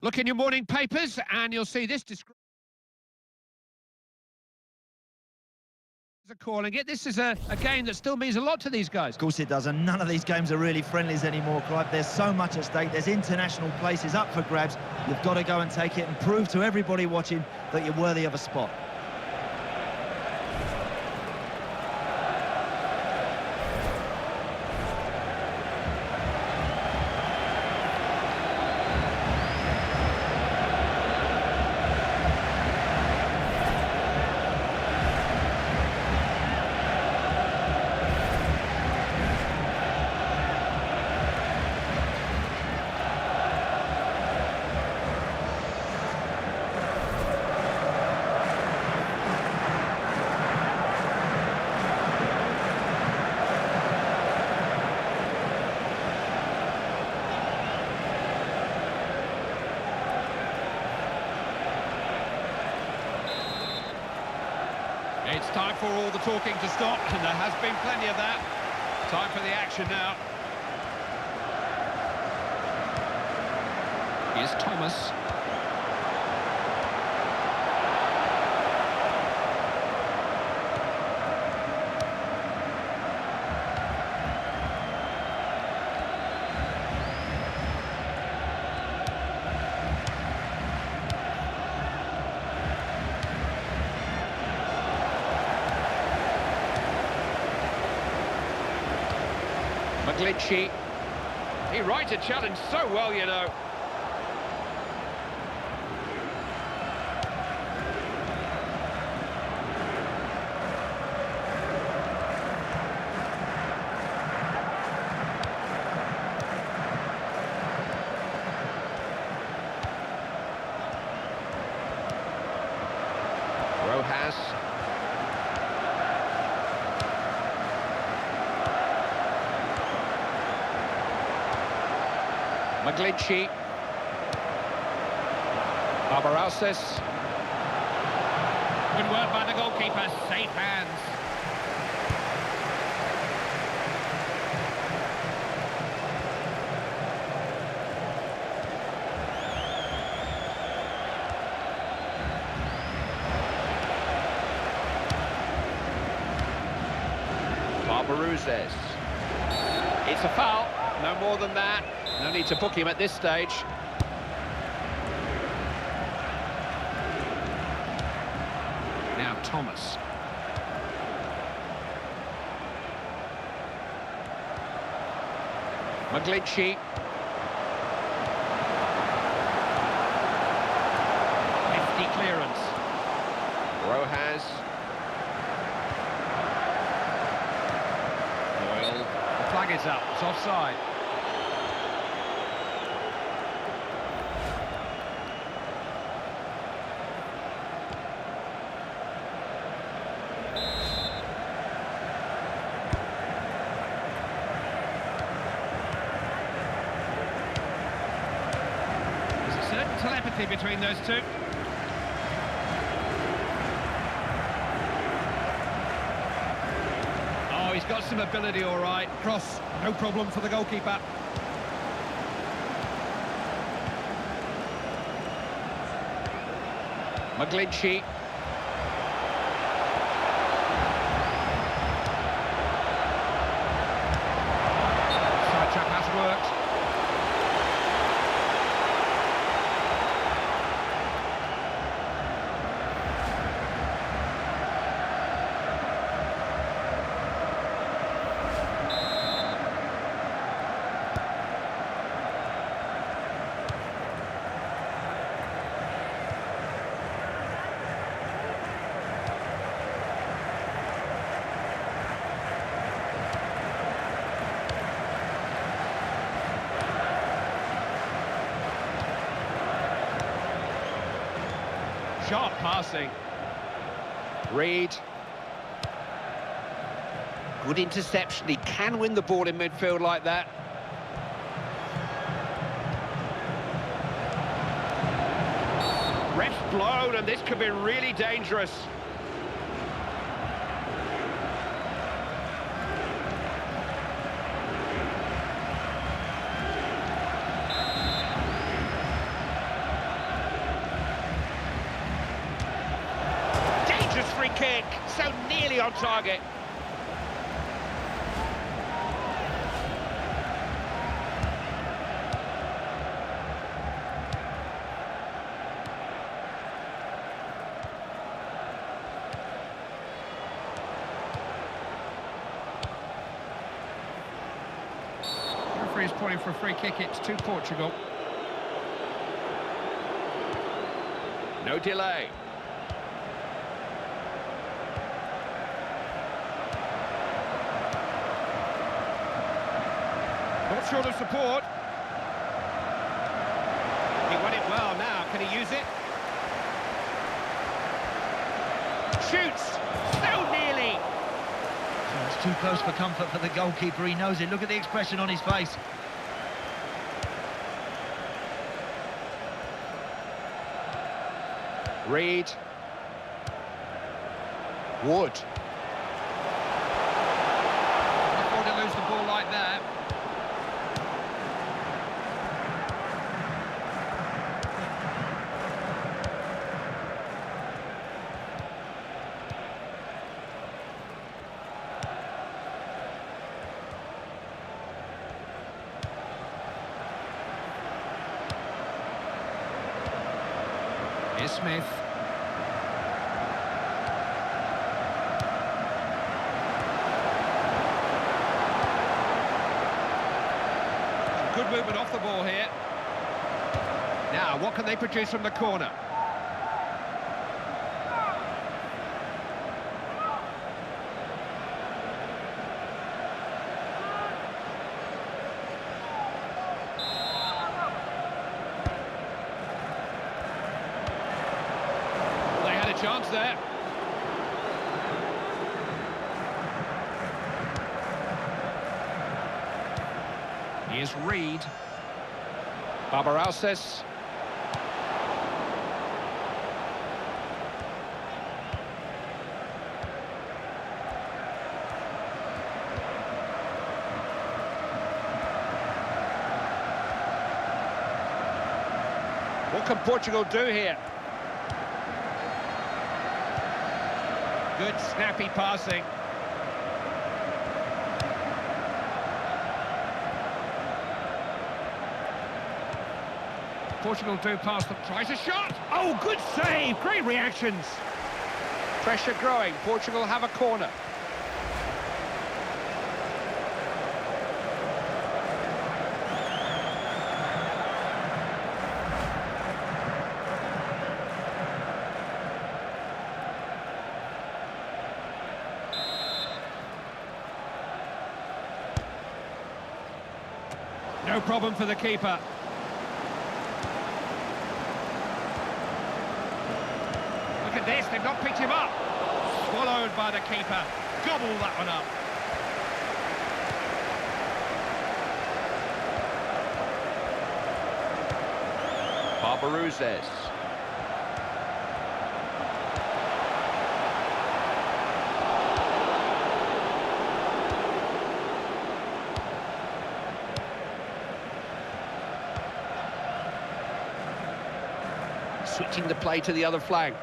Look in your morning papers and you'll see this description. Calling it. This is a game that still means a lot to these guys. Of course it does, and none of these games are really friendlies anymore, Clive. There's so much at stake. There's international places up for grabs. You've got to go and take it and prove to everybody watching that you're worthy of a spot. It's time for all the talking to stop, and there has been plenty of that. Time for the action now. Here's Thomas. Glitchy. He rides a challenge so well, you know. Rojas. Glitchy. Barbarausis. Good work by the goalkeeper. Safe hands. Barbarausis. It's a foul. No more than that. No need to book him at this stage. Now Thomas. Glitchy. Hefty clearance. Rojas. Doyle. The flag is up. It's offside. Telepathy between those two. Oh, he's got some ability, all right. Cross, no problem for the goalkeeper. Glitchy. Side trap has worked. Sharp passing. Reed. Good interception. He can win the ball in midfield like that. Ref's blown, and this could be really dangerous. free kick, so nearly on target. Referee is pointing for a free kick. It's to Portugal. No delay. Not short of support. He won it well now. Can he use it? Shoots! So nearly! So it's too close for comfort for the goalkeeper. He knows it. Look at the expression on his face. Reed. Wood. Can't afford to lose the ball like that. Here's Smith. Good movement off the ball here. Now, what can they produce from the corner? They had a chance there. Here's Reed. Barbaralses. What can Portugal do here? Good snappy passing. Portugal do pass them. Tries a shot. Oh, good save. Great reactions. Pressure growing. Portugal have a corner. No problem for the keeper. Look at this, they've not picked him up. Swallowed by the keeper. Gobble that one up. Barbaralses. Switching the play to the other flank.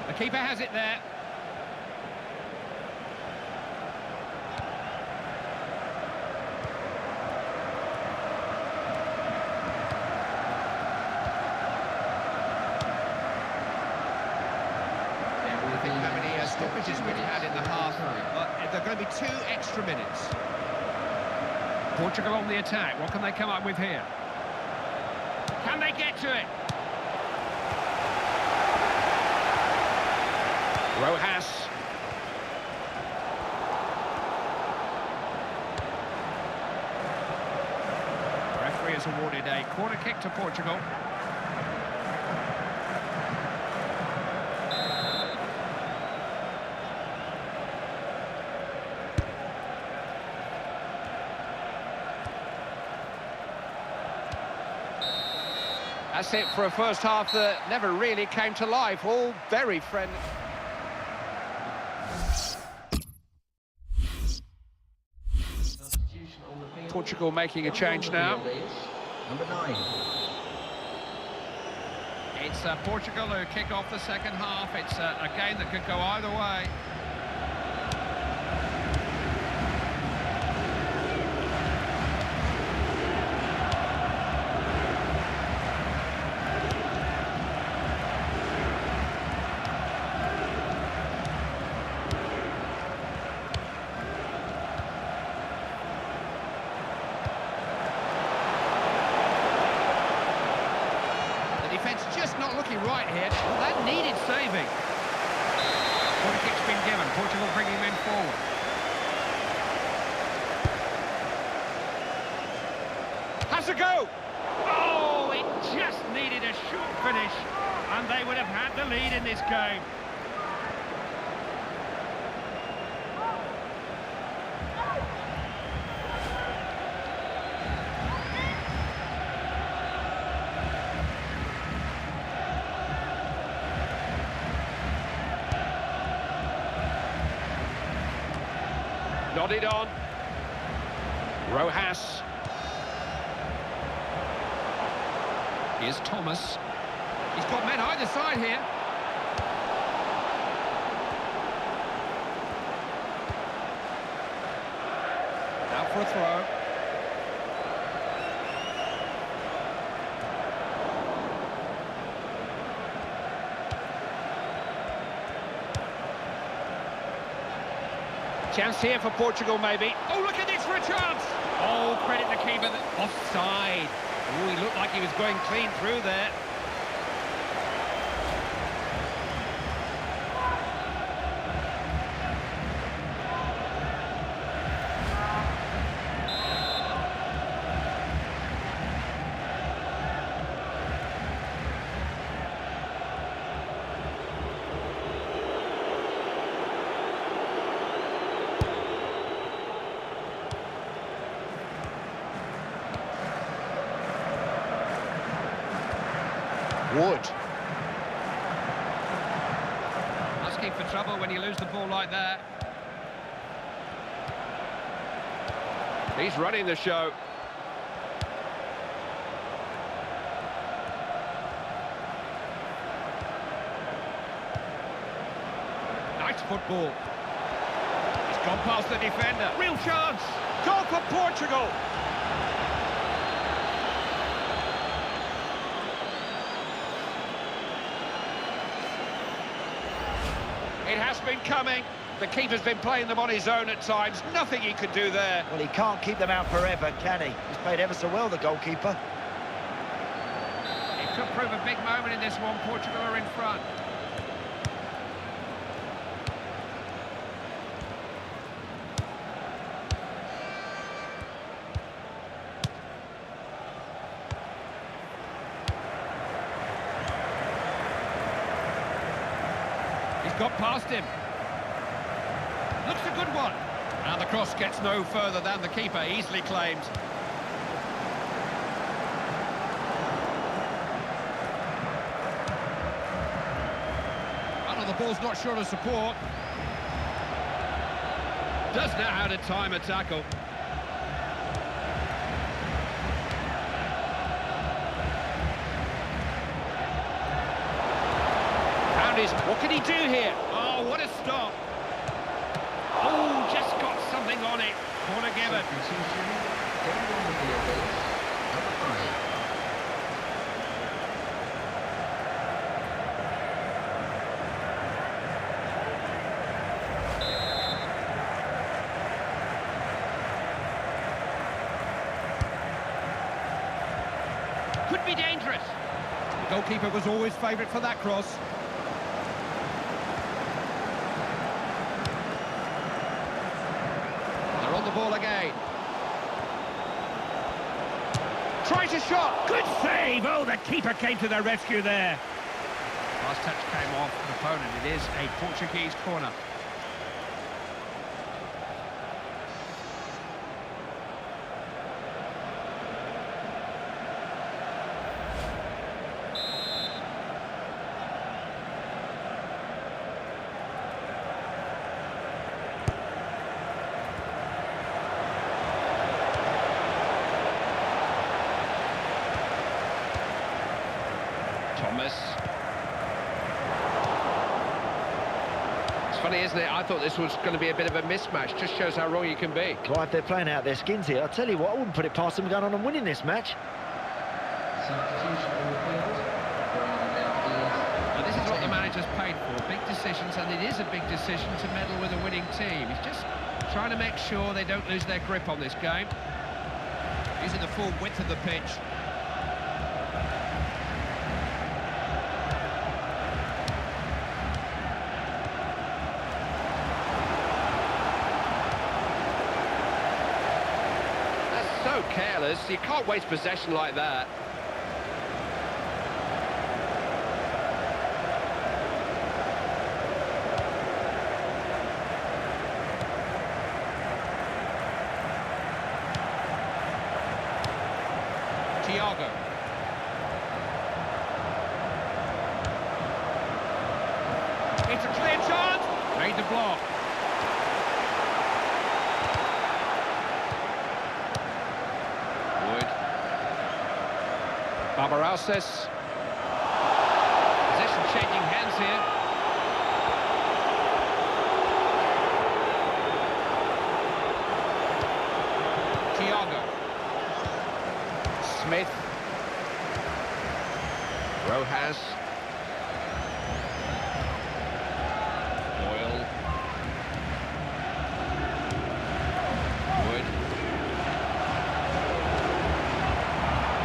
The keeper has it there. How many stoppages we've had in the half? There are going to be 2 extra minutes. Portugal on the attack. What can they come up with here? Can they get to it? Rojas. The referee has awarded a corner kick to Portugal. That's it for a first half that never really came to life. All very friendly. Portugal making a change now. Number 9. It's Portugal who kick off the second half. It's a game that could go either way. Defence just not looking right here. Well, that needed saving. Corner kick's been given. Portugal bringing men forward. Has a go! Oh, it just needed a short finish, and they would have had the lead in this game. Nodded on. Rojas. Here's Thomas. He's got men either side here. Now for a throw. Chance here for Portugal, maybe. Oh, look at this for a chance! Oh, credit the keeper. Offside. Oh, he looked like he was going clean through there. Wood. Asking for trouble when you lose the ball like that. He's running the show. Nice football. He's gone past the defender. Real chance. Goal for Portugal. It has been coming. The keeper's been playing them on his own at times. Nothing he could do there. Well, he can't keep them out forever, can he? He's played ever so well, the goalkeeper. It could prove a big moment in this one. Portugal are in front. Got past him. Looks a good one. And the cross gets no further than the keeper, easily claimed. Oh, the ball's not short of support. Does know how to time a tackle. What can he do here? Oh, what a stop. Oh, just got something on it. Corner given. Could be dangerous. The goalkeeper was always favourite for that cross. On the ball again. Tries a shot. Good save. Oh, the keeper came to the rescue there. Last touch came off the opponent. It is a Portuguese corner. Thomas. It's funny, isn't it? I thought this was going to be a bit of a mismatch. Just shows how wrong you can be. Clive, they're playing out their skins here. I tell you what, I wouldn't put it past them going on and winning this match. Well, this is what the manager's paid for. Big decisions, and it is a big decision to meddle with a winning team. He's just trying to make sure they don't lose their grip on this game. Using the full width of the pitch. So careless, you can't waste possession like that. Thiago. It's a clear chance. Made the block. Barbaralses. Possession changing hands here. Thiago. Smith. Rojas. Doyle. Wood.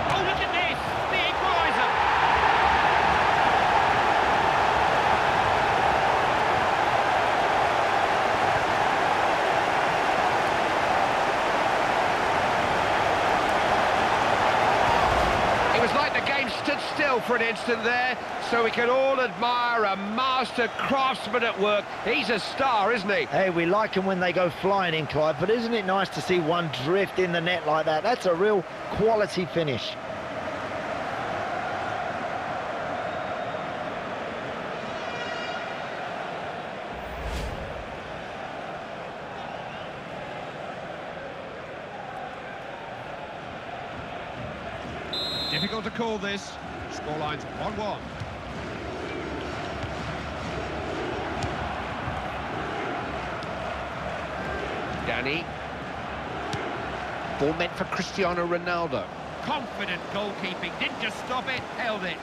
Oh, look at this! The equaliser! It was like the game stood still for an instant there, so we can all admire a master craftsman at work. He's a star, isn't he? Hey, we like them when they go flying in, Clive, but isn't it nice to see one drift in the net like that? That's a real quality finish. Difficult to call this. Scoreline's 1-1. Danny. Ball meant for Cristiano Ronaldo. Confident goalkeeping, didn't just stop it, held it.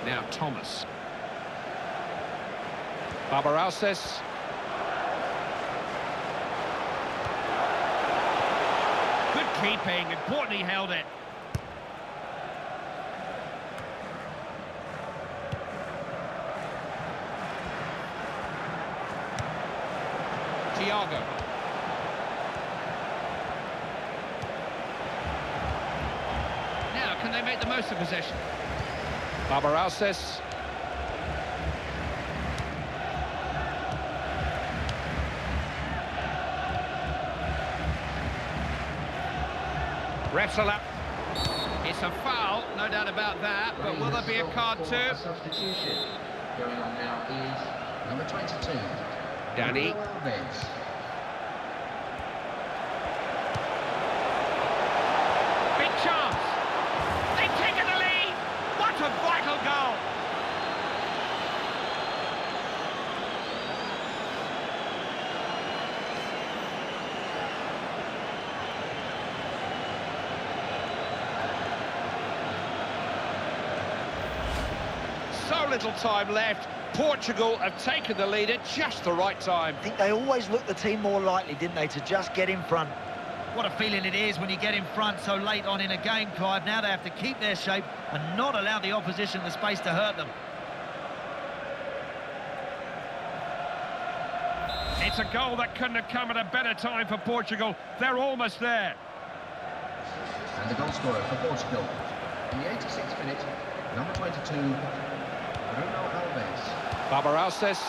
Now Thomas. Barbaralses. Good keeping, important he held it. Thiago. Now, can they make the most of possession? Barbaralses. Refs allow. It's a foul, no doubt about that, but will there be a card too? Substitution going on now is number 22. Danny. Big chance. They've taken the lead. What a vital goal. So little time left. Portugal have taken the lead at just the right time. I think they always looked the team more likely, didn't they, to just get in front. What a feeling it is when you get in front so late on in a game, Clive. Now they have to keep their shape and not allow the opposition the space to hurt them. It's a goal that couldn't have come at a better time for Portugal. They're almost there. And the goal scorer for Portugal in the 86th minute, number 22, Bruno Alves. Barbaralses.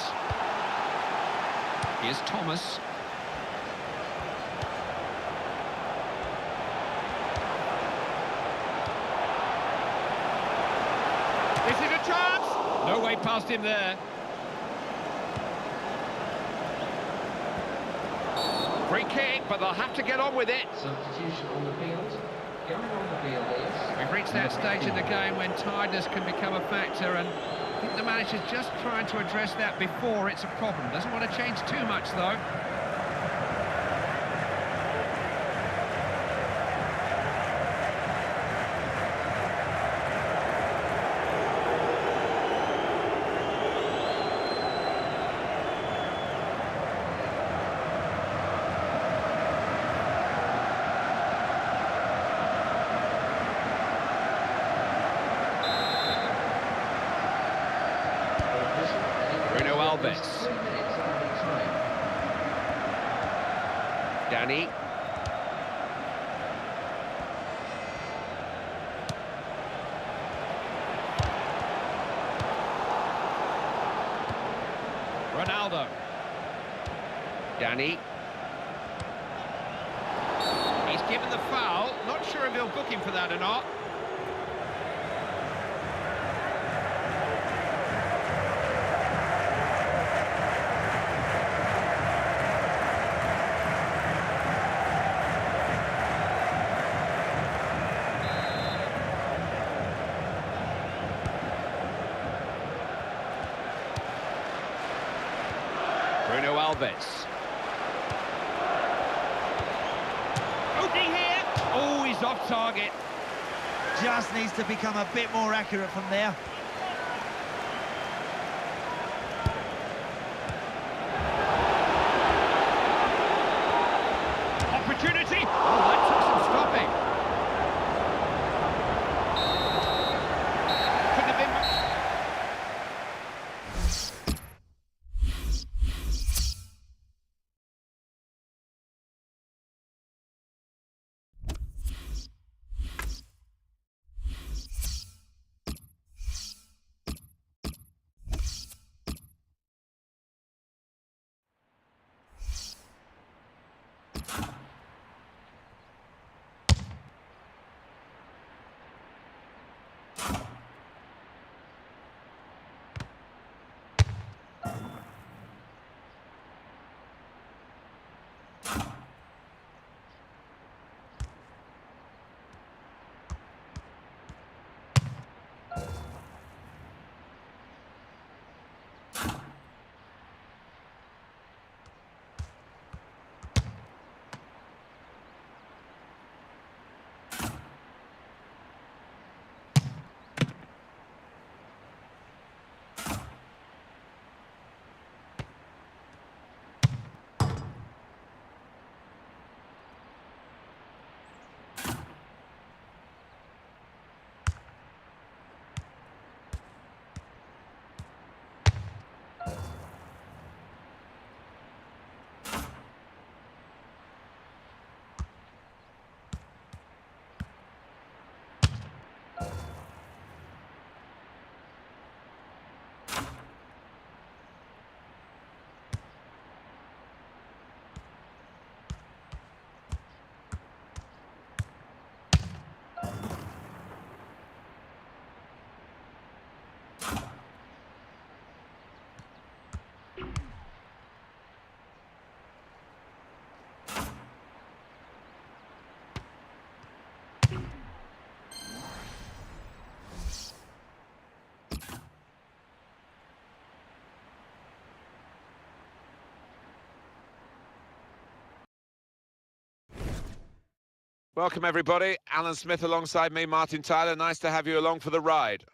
Here's Thomas. This is a chance. No way past him there. Free kick, but they'll have to get on with it. Substitution on the field. Going on the field is... We've reached that stage in the game when tiredness can become a factor, and I think the manager's just trying to address that before it's a problem. Doesn't want to change too much, though. Danny. Ronaldo. Danny. He's given the foul. Not sure if he'll book him for that or not. Bruno Alves. Opening here. Oh, he's off target. Just needs to become a bit more accurate from there. Opportunity. Oh, that took some stopping. Couldn't have been... Welcome everybody, Alan Smith alongside me, Martin Tyler. Nice to have you along for the ride.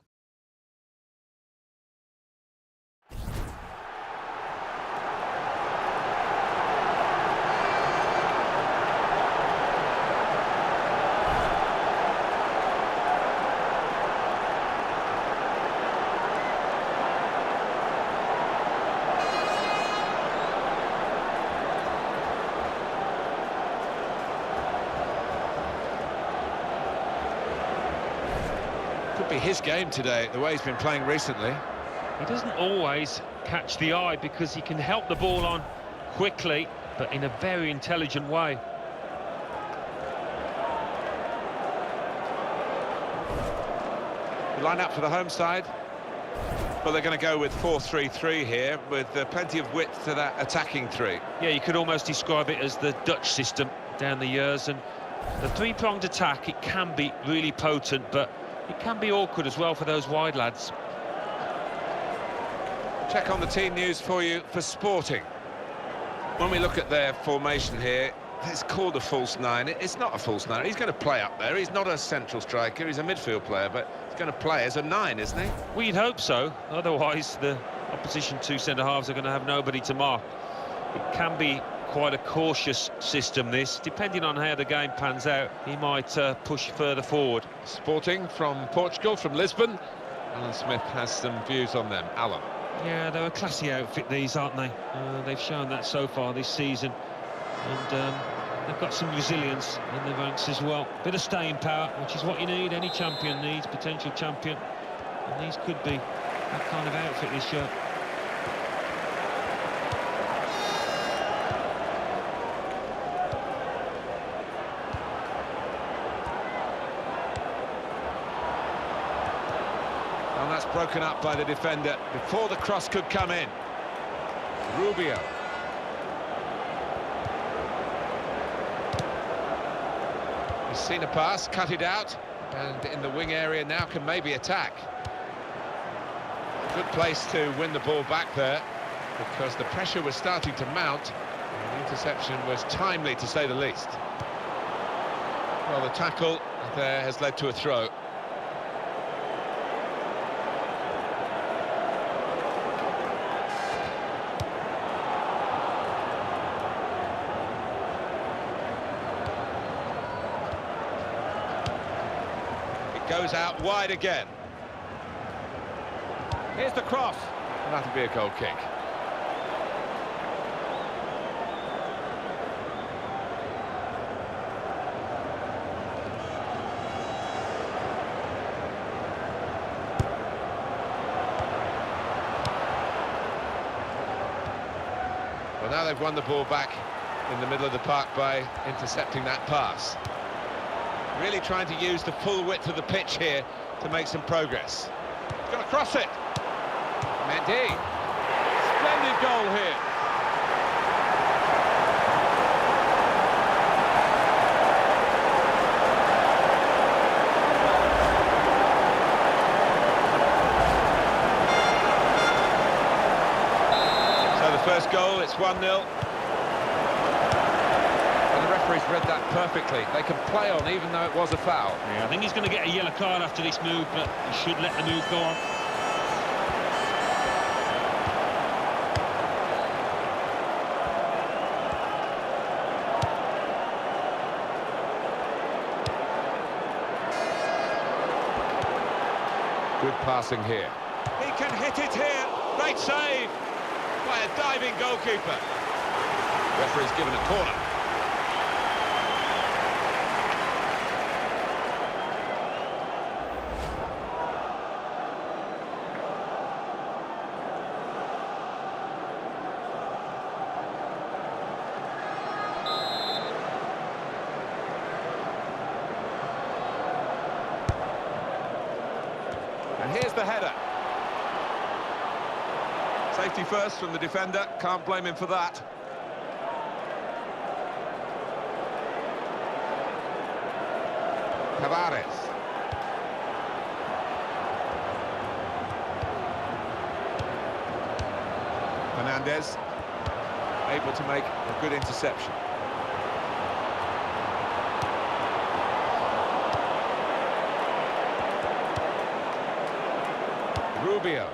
Could be his game today, the way he's been playing recently. He doesn't always catch the eye because he can help the ball on quickly, but in a very intelligent way. The line up for the home side. Well, they're going to go with 4-3-3 here, with plenty of width to that attacking three. Yeah, you could almost describe it as the Dutch system down the years, and The three-pronged attack, it can be really potent, but it can be awkward as well for those wide lads. Check on the team news for you for Sporting. When we look at their formation here, it's called a false nine. It's not a false nine. He's going to play up there. He's not a central striker. He's a midfield player, but he's going to play as a nine, isn't he? We'd hope so. Otherwise, the opposition two centre-halves are going to have nobody to mark. It can be quite a cautious system, this. Depending on how the game pans out, he might push further forward. Sporting from Portugal, from Lisbon. Alan Smith has some views on them. Alan. Yeah, they're a classy outfit, these, aren't they? They've shown that so far this season. And they've got some resilience in the ranks as well. Bit of staying power, which is what you need. Any champion needs, potential champion. And these could be that kind of outfit this year. And that's broken up by the defender before the cross could come in. Rubio. He's seen a pass, cut it out, and in the wing area now can maybe attack. Good place to win the ball back there, because the pressure was starting to mount, and the interception was timely, to say the least. Well, the tackle there has led to a throw. Goes out wide again. Here's the cross. And that'll be a goal kick. Well, now they've won the ball back in the middle of the park by intercepting that pass. Really trying to use the full width of the pitch here to make some progress. He's going to cross it. Mendy. Splendid goal here. So the first goal, it's 1-0. He's read that perfectly. They can play on even though it was a foul. Yeah, I think he's going to get a yellow card after this move, but he should let the move go on. Good passing here. He can hit it here. Great save by a diving goalkeeper. Referee's given a corner. And here's the header. Safety first from the defender, can't blame him for that. Tavares. Fernandez, able to make a good interception. Rubio.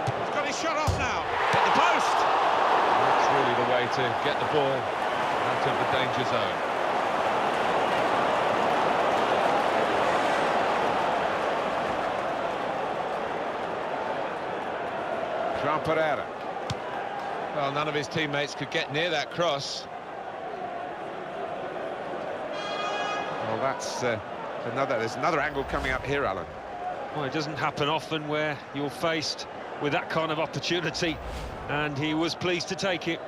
He's got his shot off now. At the post. That's really the way to get the ball out of the danger zone. João Pereira. Well, none of his teammates could get near that cross. Well, there's another angle coming up here, Alan. Well, it doesn't happen often where you're faced with that kind of opportunity, and he was pleased to take it.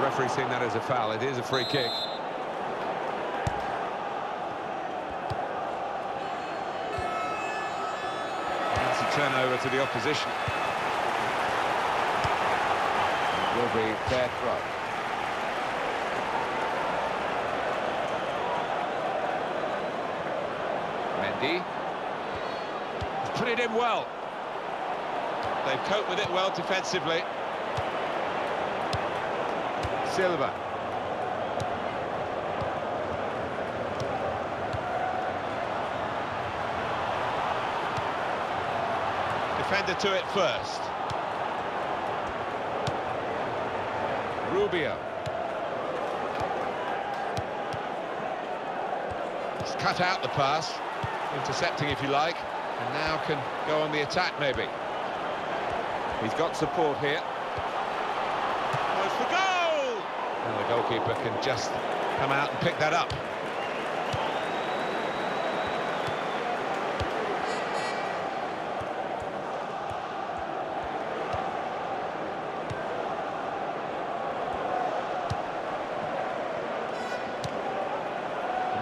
referee seeing that as a foul. It is a free kick. That's a turnover to the opposition. It will be their throw. Mendy. He's put it in well. They've coped with it well defensively. Silva. Defender to it first. Rubio. He's cut out the pass, intercepting if you like, and now can go on the attack maybe. He's got support here. Goes for goal! And the goalkeeper can just come out and pick that up.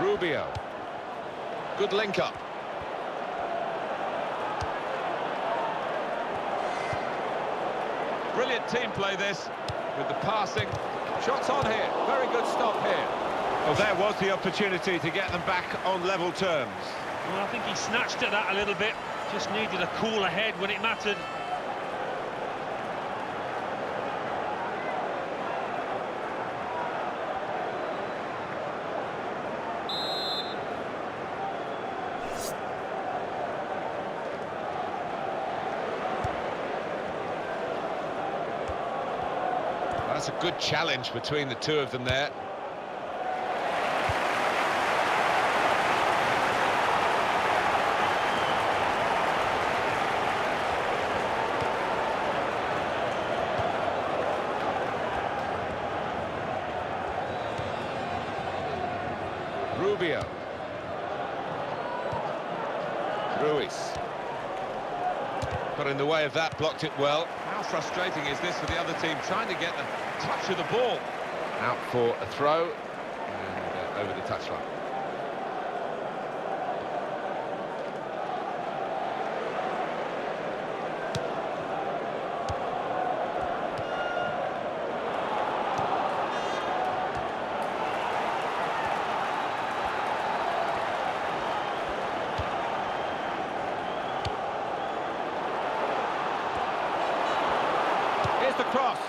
Rubio. Good link up. Brilliant team play this, with the passing. Shots on here, very good stop here. Well, there was the opportunity to get them back on level terms. Well, I think he snatched at that a little bit. Just needed a cooler head when it mattered. That's a good challenge between the two of them there. Rubio. Ruiz. Got in the way of that, blocked it well. How frustrating is this for the other team, trying to get the touch of the ball. Out for a throw, and over the touchline. Here's the cross.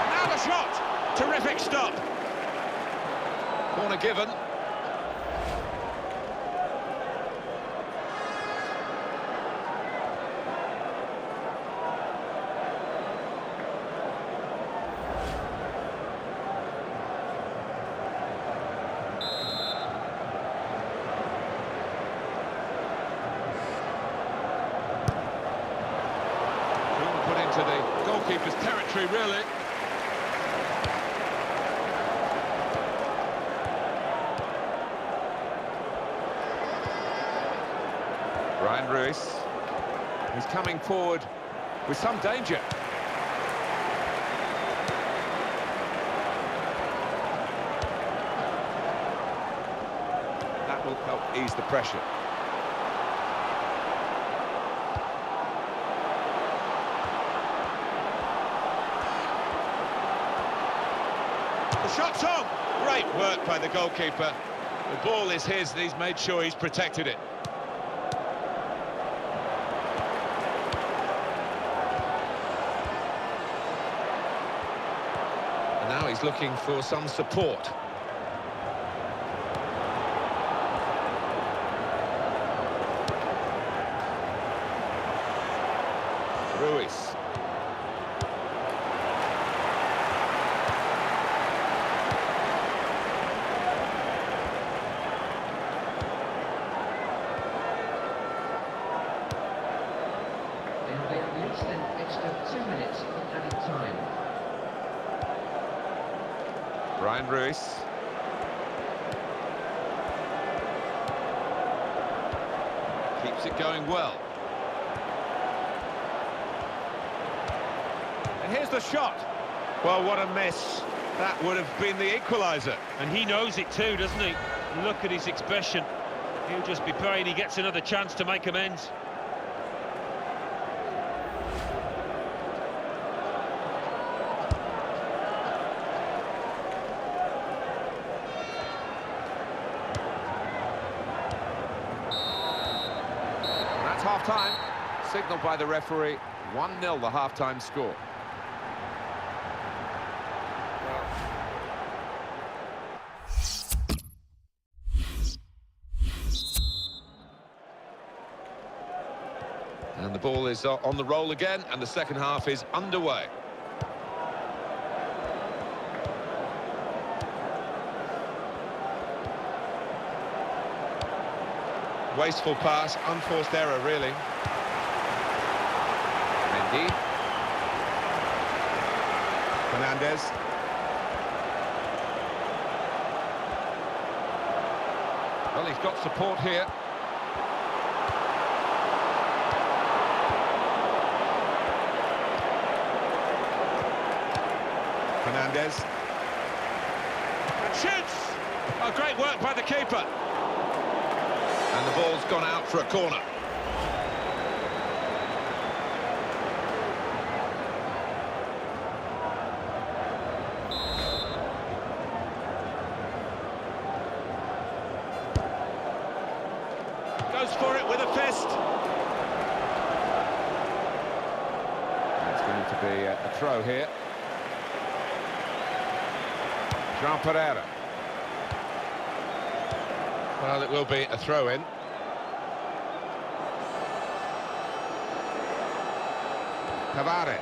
Now the shot. Terrific stop. Corner given. Put into the goalkeeper's territory, really. Brian Ruiz. He's coming forward with some danger. That will help ease the pressure. The shot's on! Great work by the goalkeeper. The ball is his, and he's made sure he's protected it. And now he's looking for some support. Ruiz. At least an extra 2 minutes of added time. Brian Ruiz. Keeps it going well. And here's the shot. Well, what a miss. That would have been the equaliser. And he knows it too, doesn't he? Look at his expression. He'll just be praying he gets another chance to make amends. That's half-time. Signalled by the referee. 1-0 the half-time score. And the ball is on the roll again, and the second half is underway. Wasteful pass, unforced error, really. Mendy. Fernandez. Well, he's got support here. Fernandez. And shoots! Oh, great work by the keeper. And the ball's gone out for a corner. Goes for it with a fist. It's going to be a throw here. Jean Pereira. Well, it will be a throw-in. Tavares.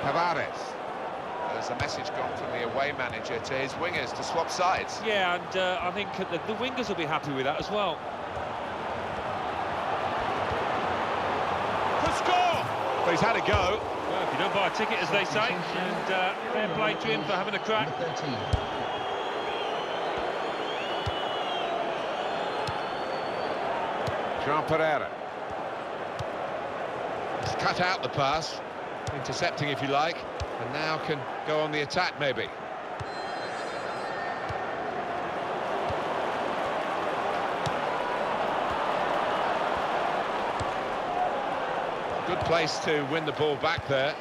Tavares. There's a message gone from the away manager to his wingers to swap sides. Yeah, and I think the wingers will be happy with that as well. For score! But he's had a go. Well, if you don't buy a ticket, as they say, and fair play to him for having a crack. Number 13. Jean Pereira. He's cut out the pass, intercepting if you like, and now can go on the attack maybe. Good place to win the ball back there,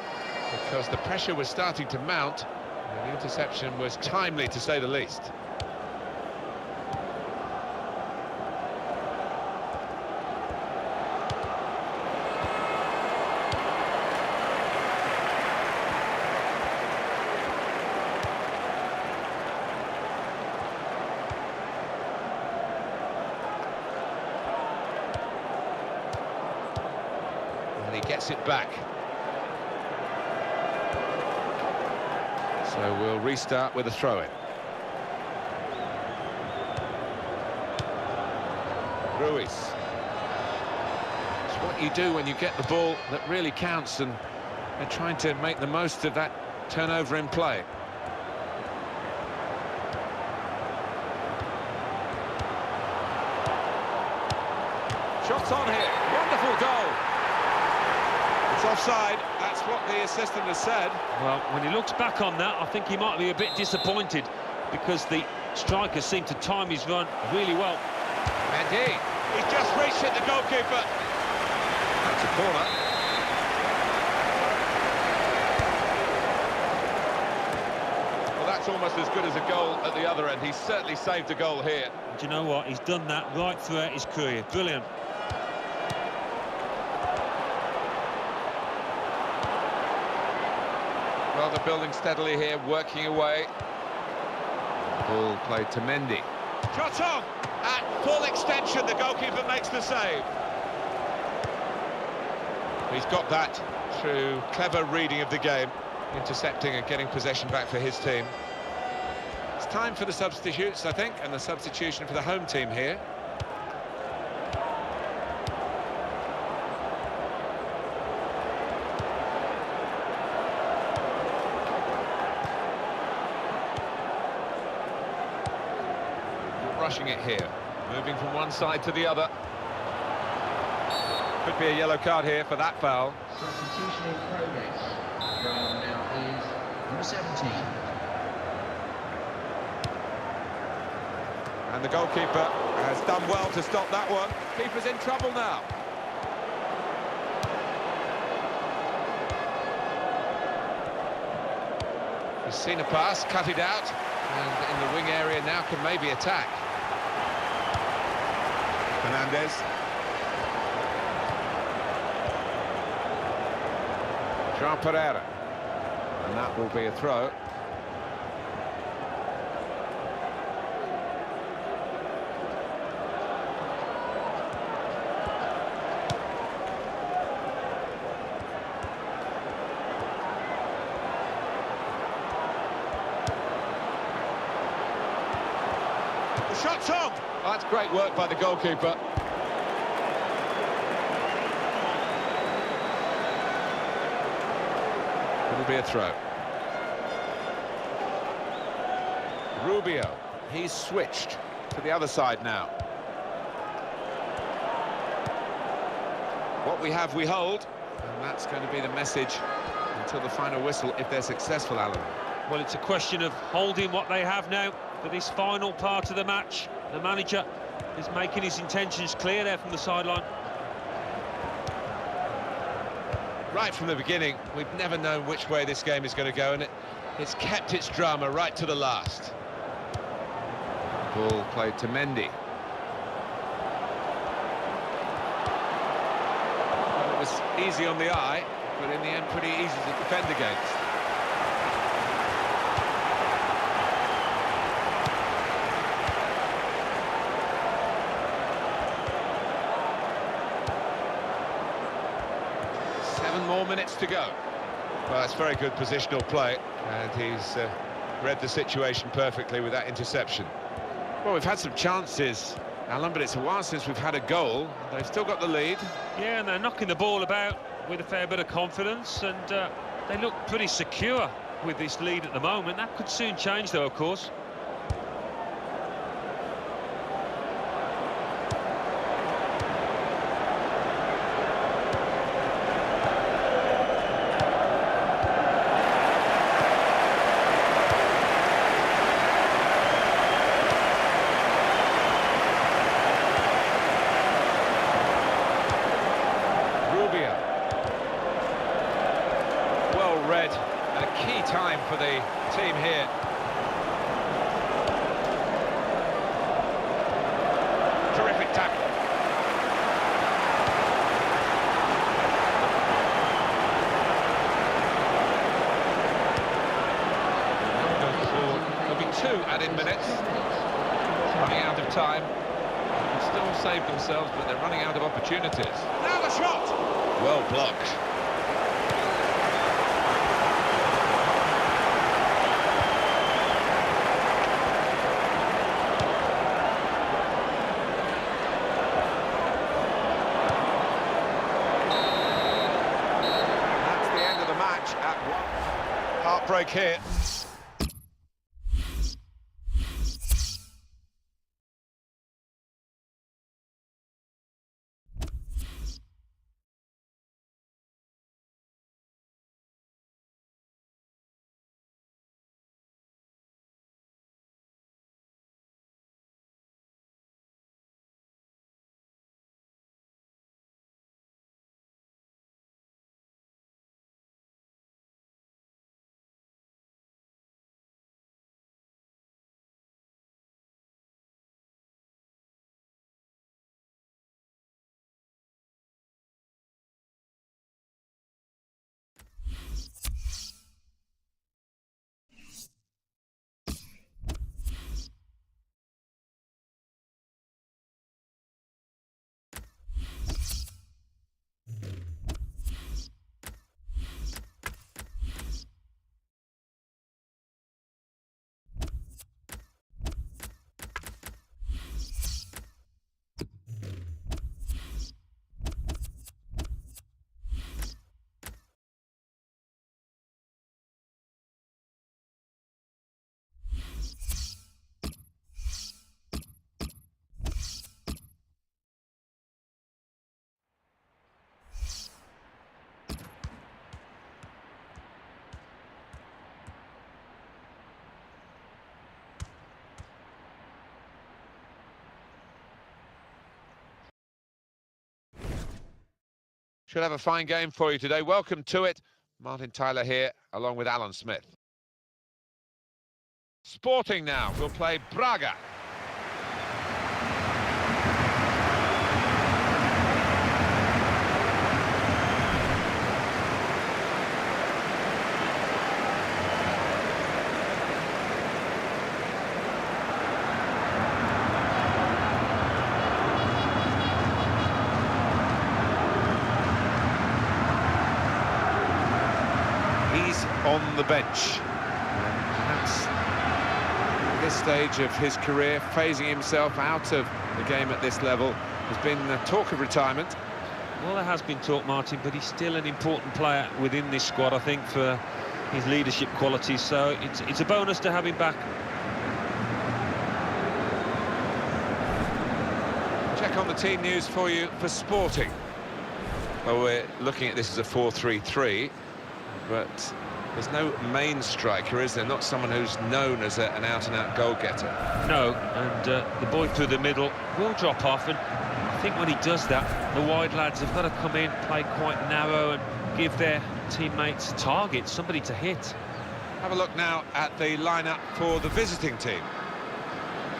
because the pressure was starting to mount, and the interception was timely to say the least. And he gets it back. So we'll restart with a throw-in. Ruiz. It's what you do when you get the ball that really counts, and they're trying to make the most of that turnover in play. Shots on here. Wonderful goal. It's offside. That's what the assistant has said. Well, when he looks back on that, I think he might be a bit disappointed, because the striker seemed to time his run really well. Mendy. He's just reached it, the goalkeeper. That's a corner. Well, that's almost as good as a goal at the other end. He's certainly saved a goal here. And do you know what? He's done that right throughout his career. Brilliant. Well, they're building steadily here, working away. Ball played to Mendy. Shot on! At full extension, the goalkeeper makes the save. He's got that through clever reading of the game, intercepting and getting possession back for his team. It's time for the substitutes, I think, and the substitution for the home team here. rushing it here. Moving from one side to the other. Could be a yellow card here for that foul. Substitution in progress. Ground now is number 17. And the goalkeeper has done well to stop that one. Keeper's in trouble now. He's seen a pass, cut it out, and in the wing area now can maybe attack. Fernandez. João Pereira. And that will be a throw. The shot's on! Well, that's great work by the goalkeeper. It'll be a throw. Rubio, he's switched to the other side now. What we have, we hold. And that's going to be the message until the final whistle, if they're successful, Alan. Well, it's a question of holding what they have now for this final part of the match. The manager is making his intentions clear there from the sideline. Right from the beginning, we've never known which way this game is going to go, and it's kept its drama right to the last. Ball played to Mendy. Well, it was easy on the eye, but in the end pretty easy to defend against. More minutes to go. Well, that's very good positional play, and he's read the situation perfectly with that interception. Well, we've had some chances, Alan, but it's a while since we've had a goal. They've still got the lead. Yeah, and they're knocking the ball about with a fair bit of confidence, and they look pretty secure with this lead at the moment. That could soon change, though, of course. Read at a key time for the team here. Terrific tackle. There'll be 2 added minutes. Running out of time. They can still save themselves, but they're running out of opportunities. Now the shot! Well blocked. Heartbreak here. Should have a fine game for you today. Welcome to it. Martin Tyler here, along with Alan Smith. Sporting now will play Braga. He's on the bench. Perhaps at this stage of his career, phasing himself out of the game at this level, has been talk of retirement. Well, there has been talk, Martin, but he's still an important player within this squad, I think, for his leadership qualities. So it's a bonus to have him back. Check on the team news for you for Sporting. Well, we're looking at this as a 4-3-3. But there's no main striker, is there? Not someone who's known as an out-and-out goal-getter. No, and the boy through the middle will drop off, and I think when he does that, the wide lads have got to come in, play quite narrow, and give their teammates targets, somebody to hit. Have a look now at the lineup for the visiting team.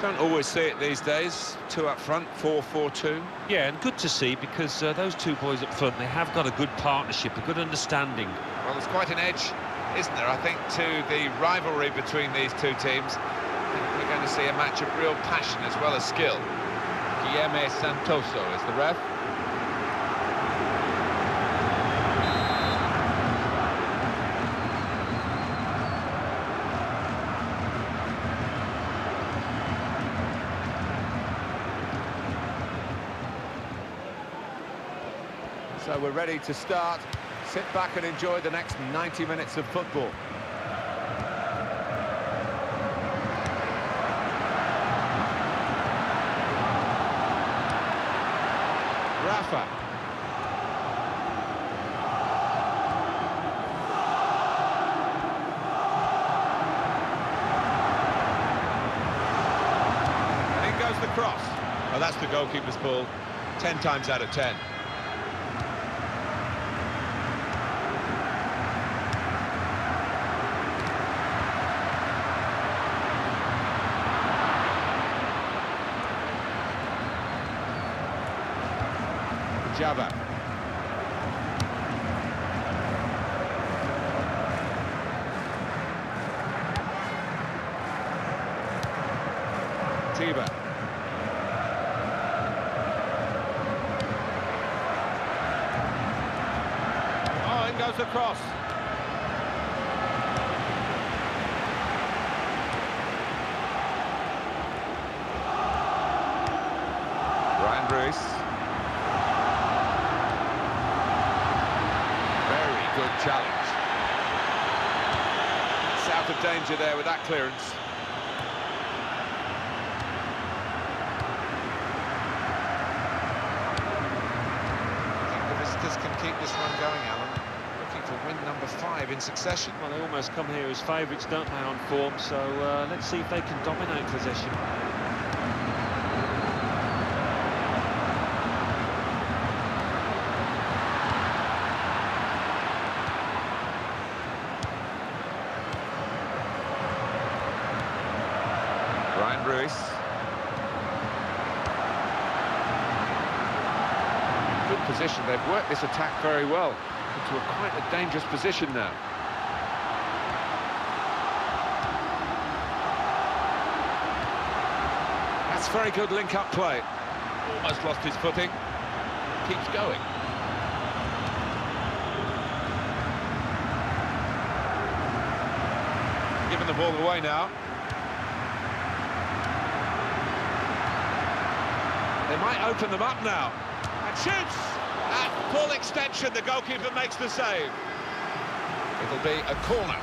Don't always see it these days. Two up front, 4-4-2. Yeah, and good to see, because those two boys up front, they have got a good partnership, a good understanding. Well, there's quite an edge, isn't there, I think, to the rivalry between these two teams. I think we're going to see a match of real passion as well as skill. Guilherme Santoso is the ref. So we're ready to start. Sit back and enjoy the next 90 minutes of football. Rafa. And in goes the cross. Well, that's the goalkeeper's ball, 10 times out of 10. Jabba. Tiba. Oh, in goes the cross. Ryan Bruce. Good challenge. It's out of danger there with that clearance. I think the visitors can keep this run going, Alan. Looking for win number 5 in succession. Well, they almost come here as favourites, don't they, on form? So let's see if they can dominate possession. Ryan Ruiz. Good position. They've worked this attack very well into quite a dangerous position now. That's very good link-up play. Almost lost his footing. Keeps going. Giving the ball away now. They might open them up now. And shoots! At full extension, the goalkeeper makes the save. It'll be a corner.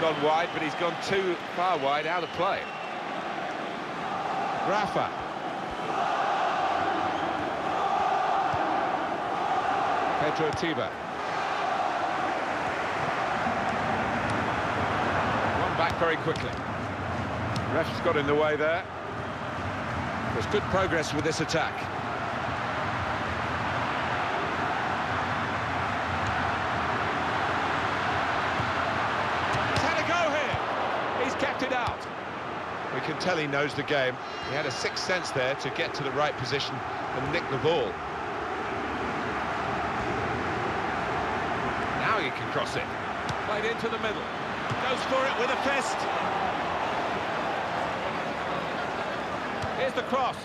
Gone wide, but he's gone too far wide, out of play. Rafa. Pedro Tiba. One back very quickly. Ref's got in the way there. There's good progress with this attack. He's had a go here. He's kept it out. We can tell he knows the game. He had a sixth sense there to get to the right position and nick the ball. Now he can cross it. Played into the middle. Goes for it with a fist. Here's the cross.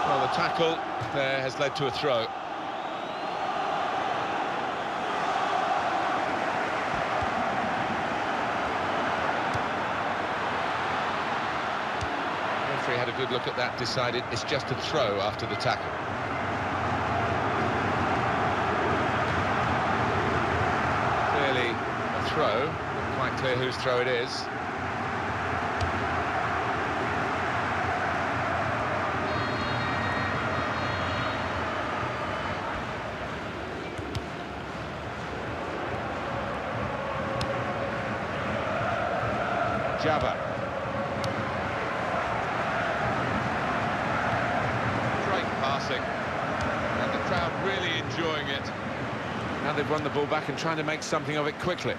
Well, the tackle there has led to a throw. Had a good look at that, decided it's just a throw after the tackle. Clearly a throw, not quite clear whose throw it is. Jabba. And the crowd really enjoying it. Now they've won the ball back and trying to make something of it quickly.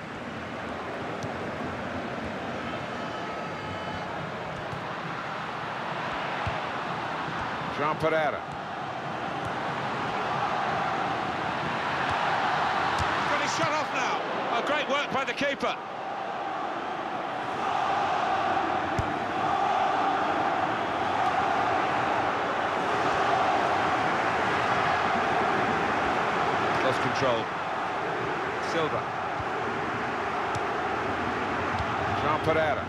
Jean Pereira. Got his shot off now. Oh, great work by the keeper. Control. Silva. Jean Pereira.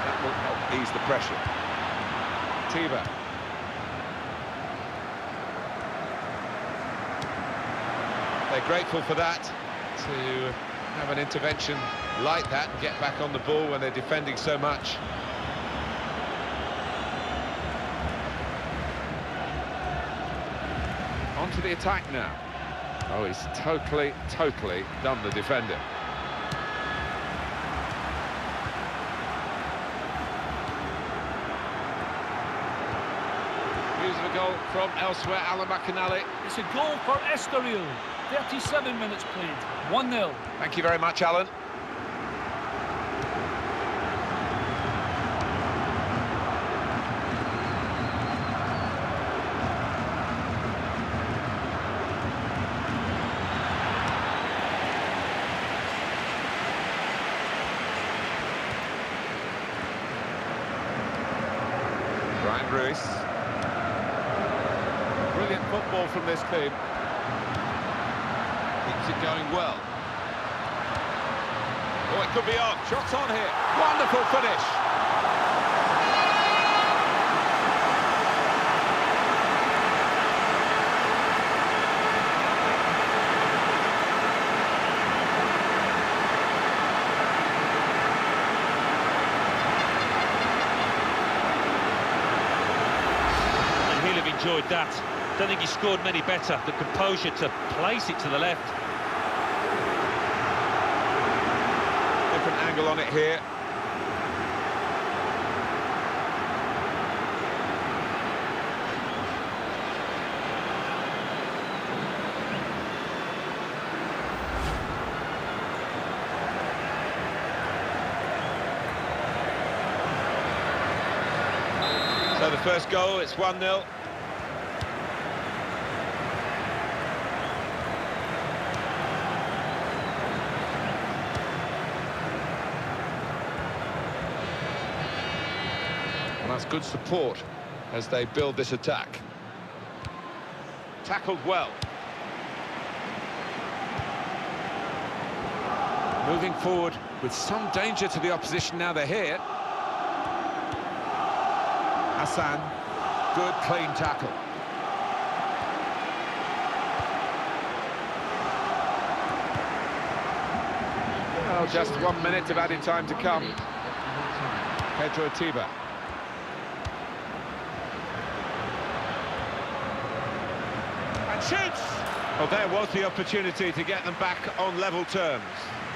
That will help ease the pressure. Tiba. They're grateful for that, to have an intervention like that and get back on the ball when they're defending so much. To the attack now. Oh, he's totally done the defender. News of a goal from elsewhere, Alan McInally. It's a goal for Estoril. 37 minutes played. 1-0. Thank you very much, Alan. Ruiz. Brilliant football from this team. Keeps it going well. Oh, it could be on. Shots on here. Wonderful finish. Enjoyed that. Don't think he scored many better. The composure to place it to the left. Different angle on it here. So the first goal, it's 1-0. And that's good support as they build this attack. Tackled well. Moving forward with some danger to the opposition now they're here. Hassan, good clean tackle. Well, just 1 minute of added time to come. Pedro Tiba. And shoots! Well, there was the opportunity to get them back on level terms.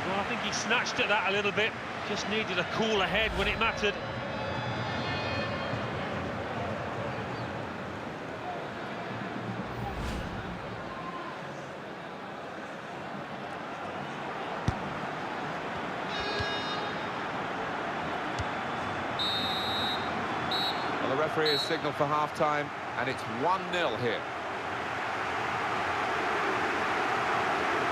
Well, I think he snatched at that a little bit. Just needed a cooler head when it mattered. Well, the referee has signalled for half-time, and it's 1-0 here.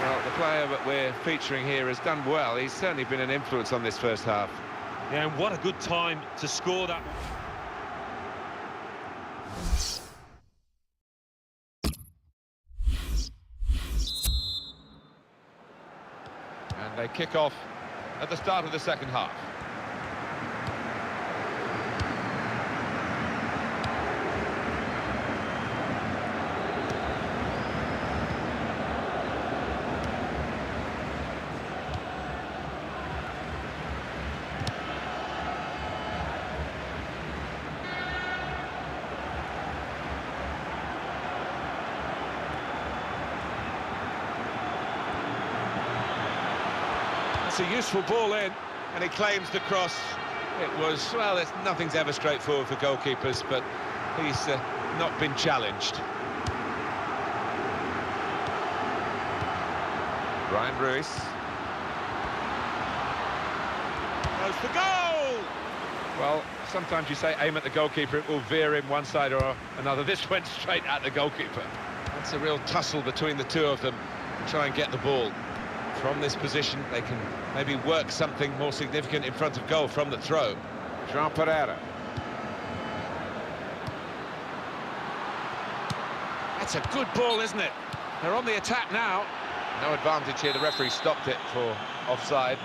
Well, the player that we're featuring here has done well. He's certainly been an influence on this first half. Yeah, and what a good time to score that. And they kick off at the start of the second half. It's a useful ball in, and he claims the cross. It was, well, nothing's ever straightforward for goalkeepers, but he's not been challenged. Ryan Ruiz. Goes for goal! Well, sometimes you say aim at the goalkeeper, it will veer in one side or another. This went straight at the goalkeeper. That's a real tussle between the two of them to try and get the ball. From this position, they can maybe work something more significant in front of goal from the throw. Jean Pereira. That's a good ball, isn't it? They're on the attack now. No advantage here, the referee stopped it for offside.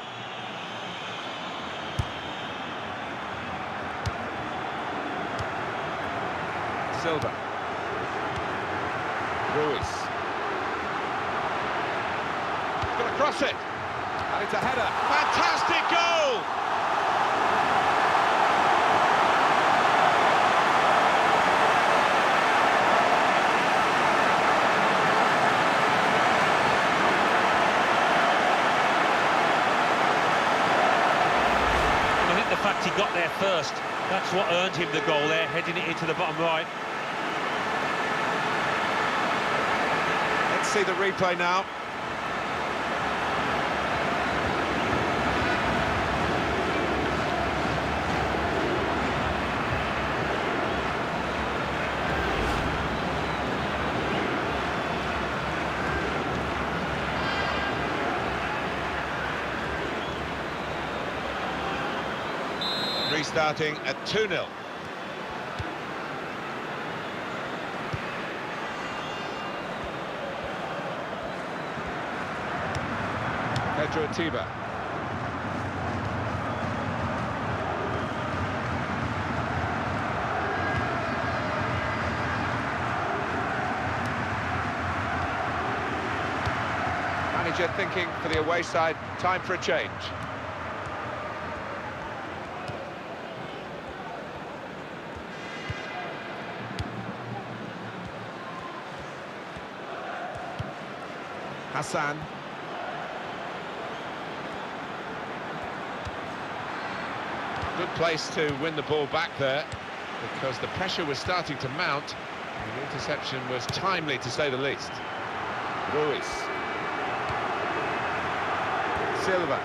Silva. Ruiz. Going to cross it, and it's a header. Fantastic goal! I think the fact he got there first, that's what earned him the goal there, heading it into the bottom right. Let's see the replay now. Restarting at 2-0. Pedro Tiba. Manager thinking for the away side, time for a change. Hassan. Good place to win the ball back there, because the pressure was starting to mount. The interception was timely, to say the least. Ruiz. Silva.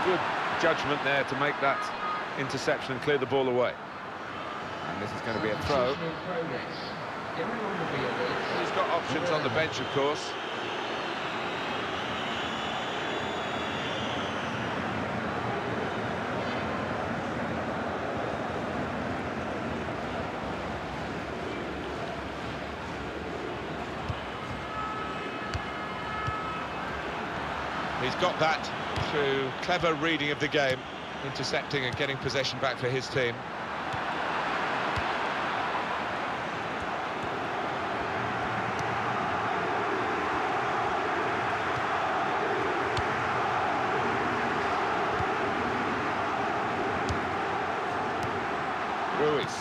Good judgment there to make that interception and clear the ball away. And this is going to be a throw. He's got options on the bench, of course. He's got that through clever reading of the game, intercepting and getting possession back for his team. Ruiz.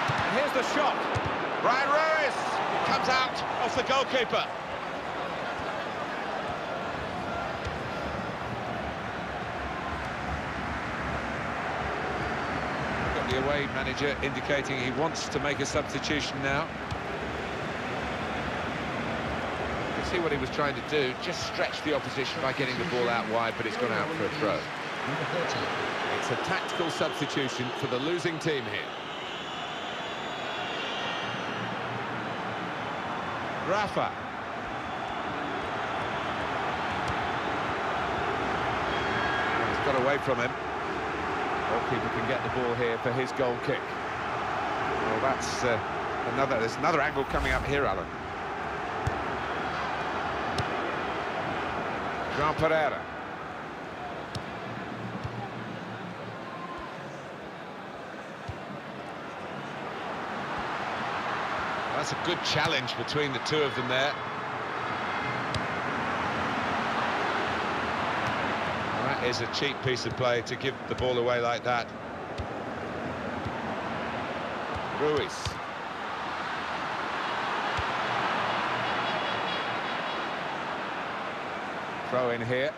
And here's the shot. Ryan Ruiz comes out off the goalkeeper. Got the away manager indicating he wants to make a substitution now. You can see what he was trying to do, just stretch the opposition by getting the ball out wide, but it's gone out for a throw. Number 30. It's a tactical substitution for the losing team here. Rafa. He's got away from him. Goalkeeper can get the ball here for his goal kick. Well, that's there's another angle coming up here, Alan. Jean Pereira. That's a good challenge between the two of them there. And that is a cheap piece of play to give the ball away like that. Ruiz. Throw in here.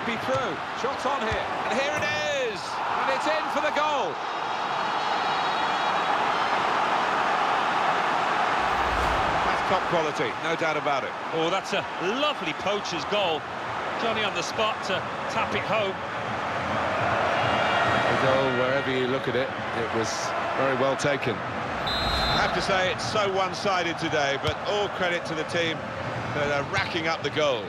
Be through, shots on here, and here it is, and it's in for the goal. That's top quality, no doubt about it. Oh, that's a lovely poacher's goal. Johnny on the spot to tap it home. The goal, wherever you look at it, it was very well taken. I have to say it's so one-sided today, but all credit to the team that are racking up the goals.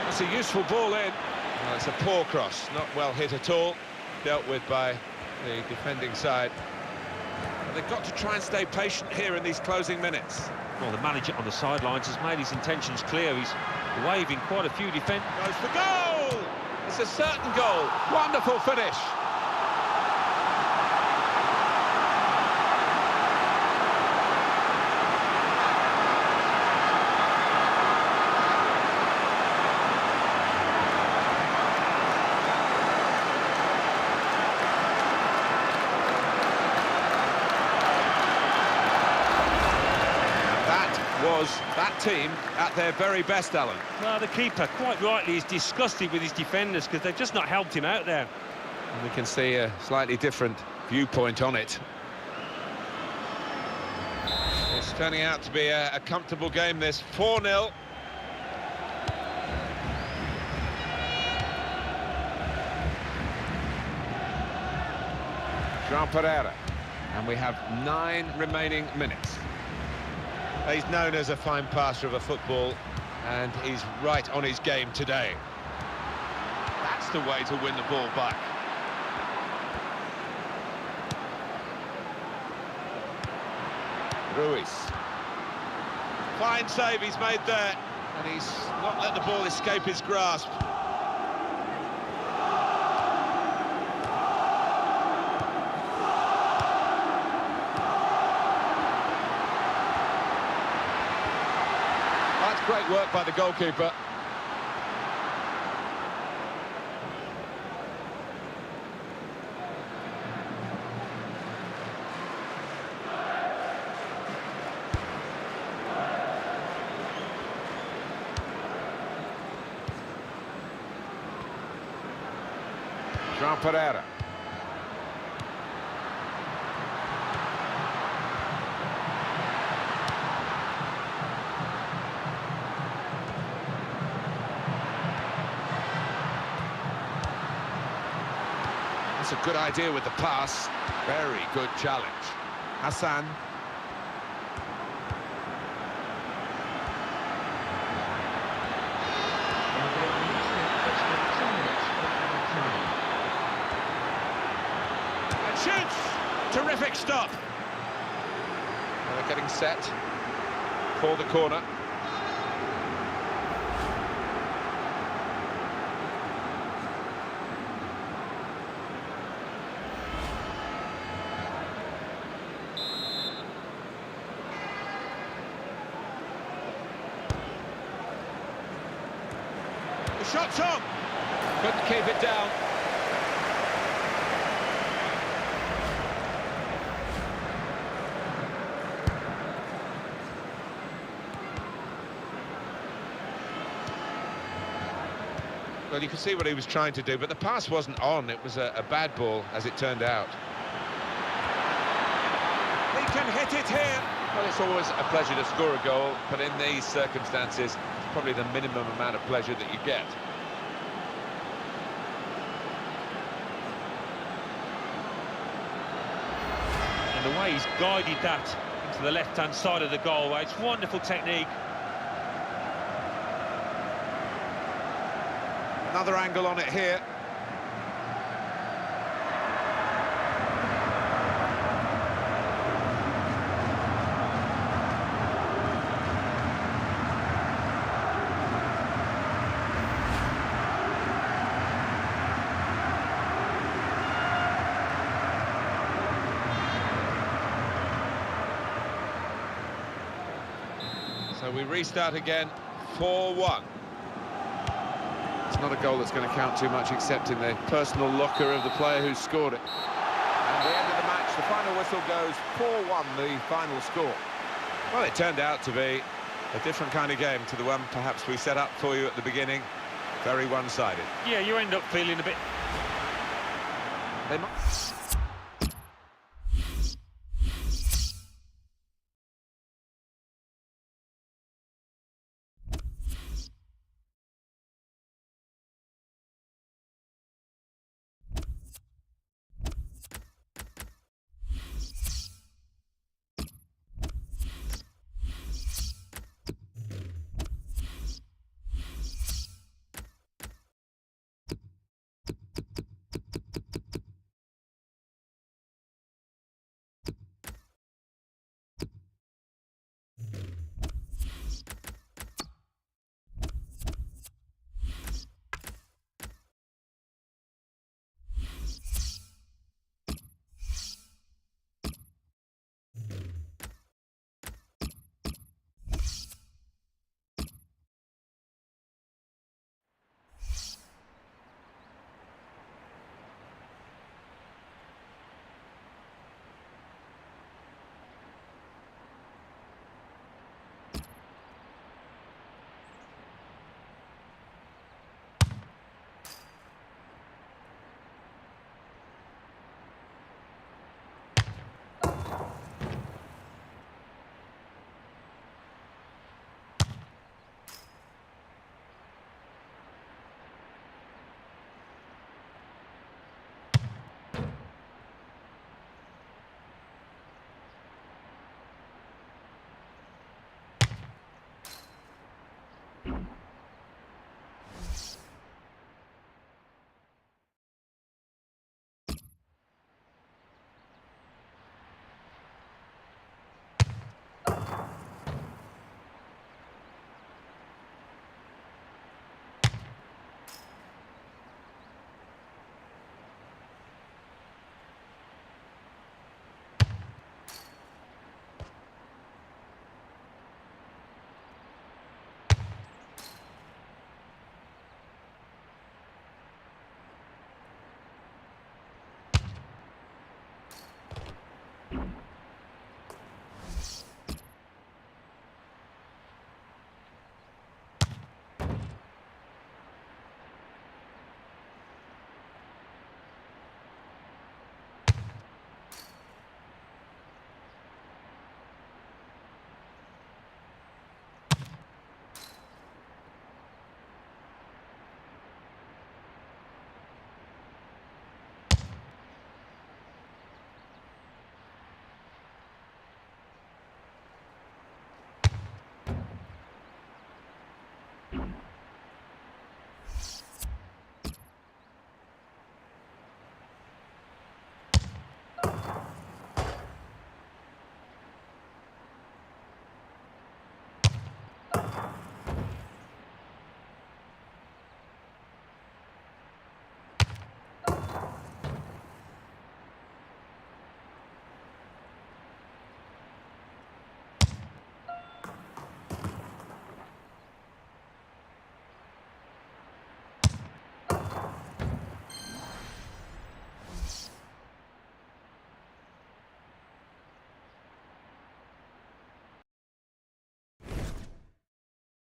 It's a useful ball in. Well, it's a poor cross, not well hit at all. Dealt with by the defending side. But they've got to try and stay patient here in these closing minutes. Well, the manager on the sidelines has made his intentions clear. He's waving quite a few defenders. Goes for goal! It's a certain goal. Wonderful finish. Was that team at their very best, Alan? Well, the keeper, quite rightly, is disgusted with his defenders because they've just not helped him out there. And we can see a slightly different viewpoint on it. It's turning out to be a comfortable game, this 4-0. Jean Pereira. And we have 9 remaining minutes. He's known as a fine passer of a football, and he's right on his game today. That's the way to win the ball back. Ruiz. Fine save he's made there, and he's not let the ball escape his grasp. Great work by the goalkeeper. João Pereira. That's a good idea with the pass. Very good challenge. Hassan. And shoots! Terrific stop. Well, they're getting set for the corner. The shot's on. Couldn't keep it down. Well, you can see what he was trying to do, but the pass wasn't on. It was a bad ball, as it turned out. He can hit it here. Well, it's always a pleasure to score a goal, but in these circumstances, it's probably the minimum amount of pleasure that you get. And the way he's guided that into the left-hand side of the goal, it's wonderful technique. Another angle on it here. So we restart again, 4-1. It's not a goal that's going to count too much, except in the personal locker of the player who scored it. And the end of the match, the final whistle goes 4-1, the final score. Well, it turned out to be a different kind of game to the one perhaps we set up for you at the beginning. Very one-sided. Yeah, you end up feeling a bit... They might...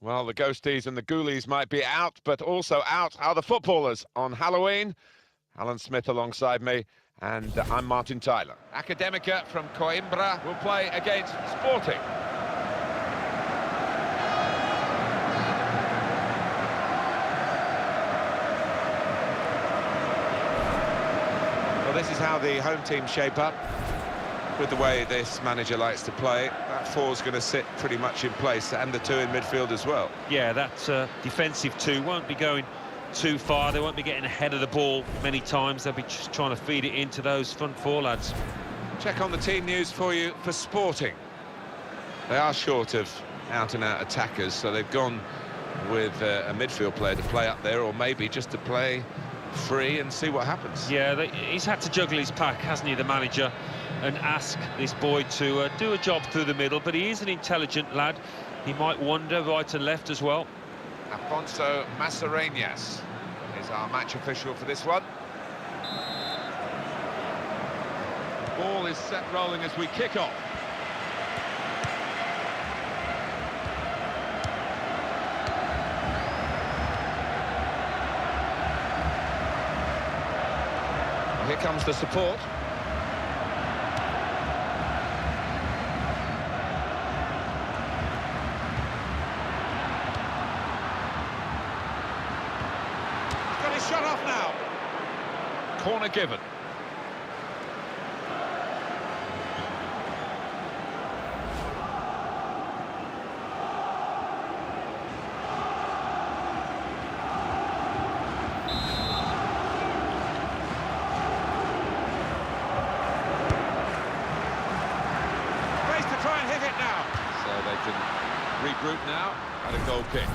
Well, the ghosties and the ghoulies might be out, but also out are the footballers on Halloween. Alan Smith alongside me, and I'm Martin Tyler. Academica from Coimbra will play against Sporting. Well, this is how the home team shape up. With the way this manager likes to play, that four's going to sit pretty much in place, and the two in midfield as well. Yeah, that defensive two won't be going too far. They won't be getting ahead of the ball many times. They'll be just trying to feed it into those front four lads. Check on the team news for you for Sporting. They are short of out-and-out attackers, so they've gone with a midfield player to play up there, or maybe just to play free and see what happens. Yeah, he's had to juggle his pack, hasn't he, the manager, and ask this boy to do a job through the middle, but he is an intelligent lad. He might wander right and left as well. Afonso Mascarenhas is our match official for this one. Ball is set rolling as we kick off. Here comes the support. Shut off now. Corner given. Space to try and hit it now. So they can regroup now at a goal kick.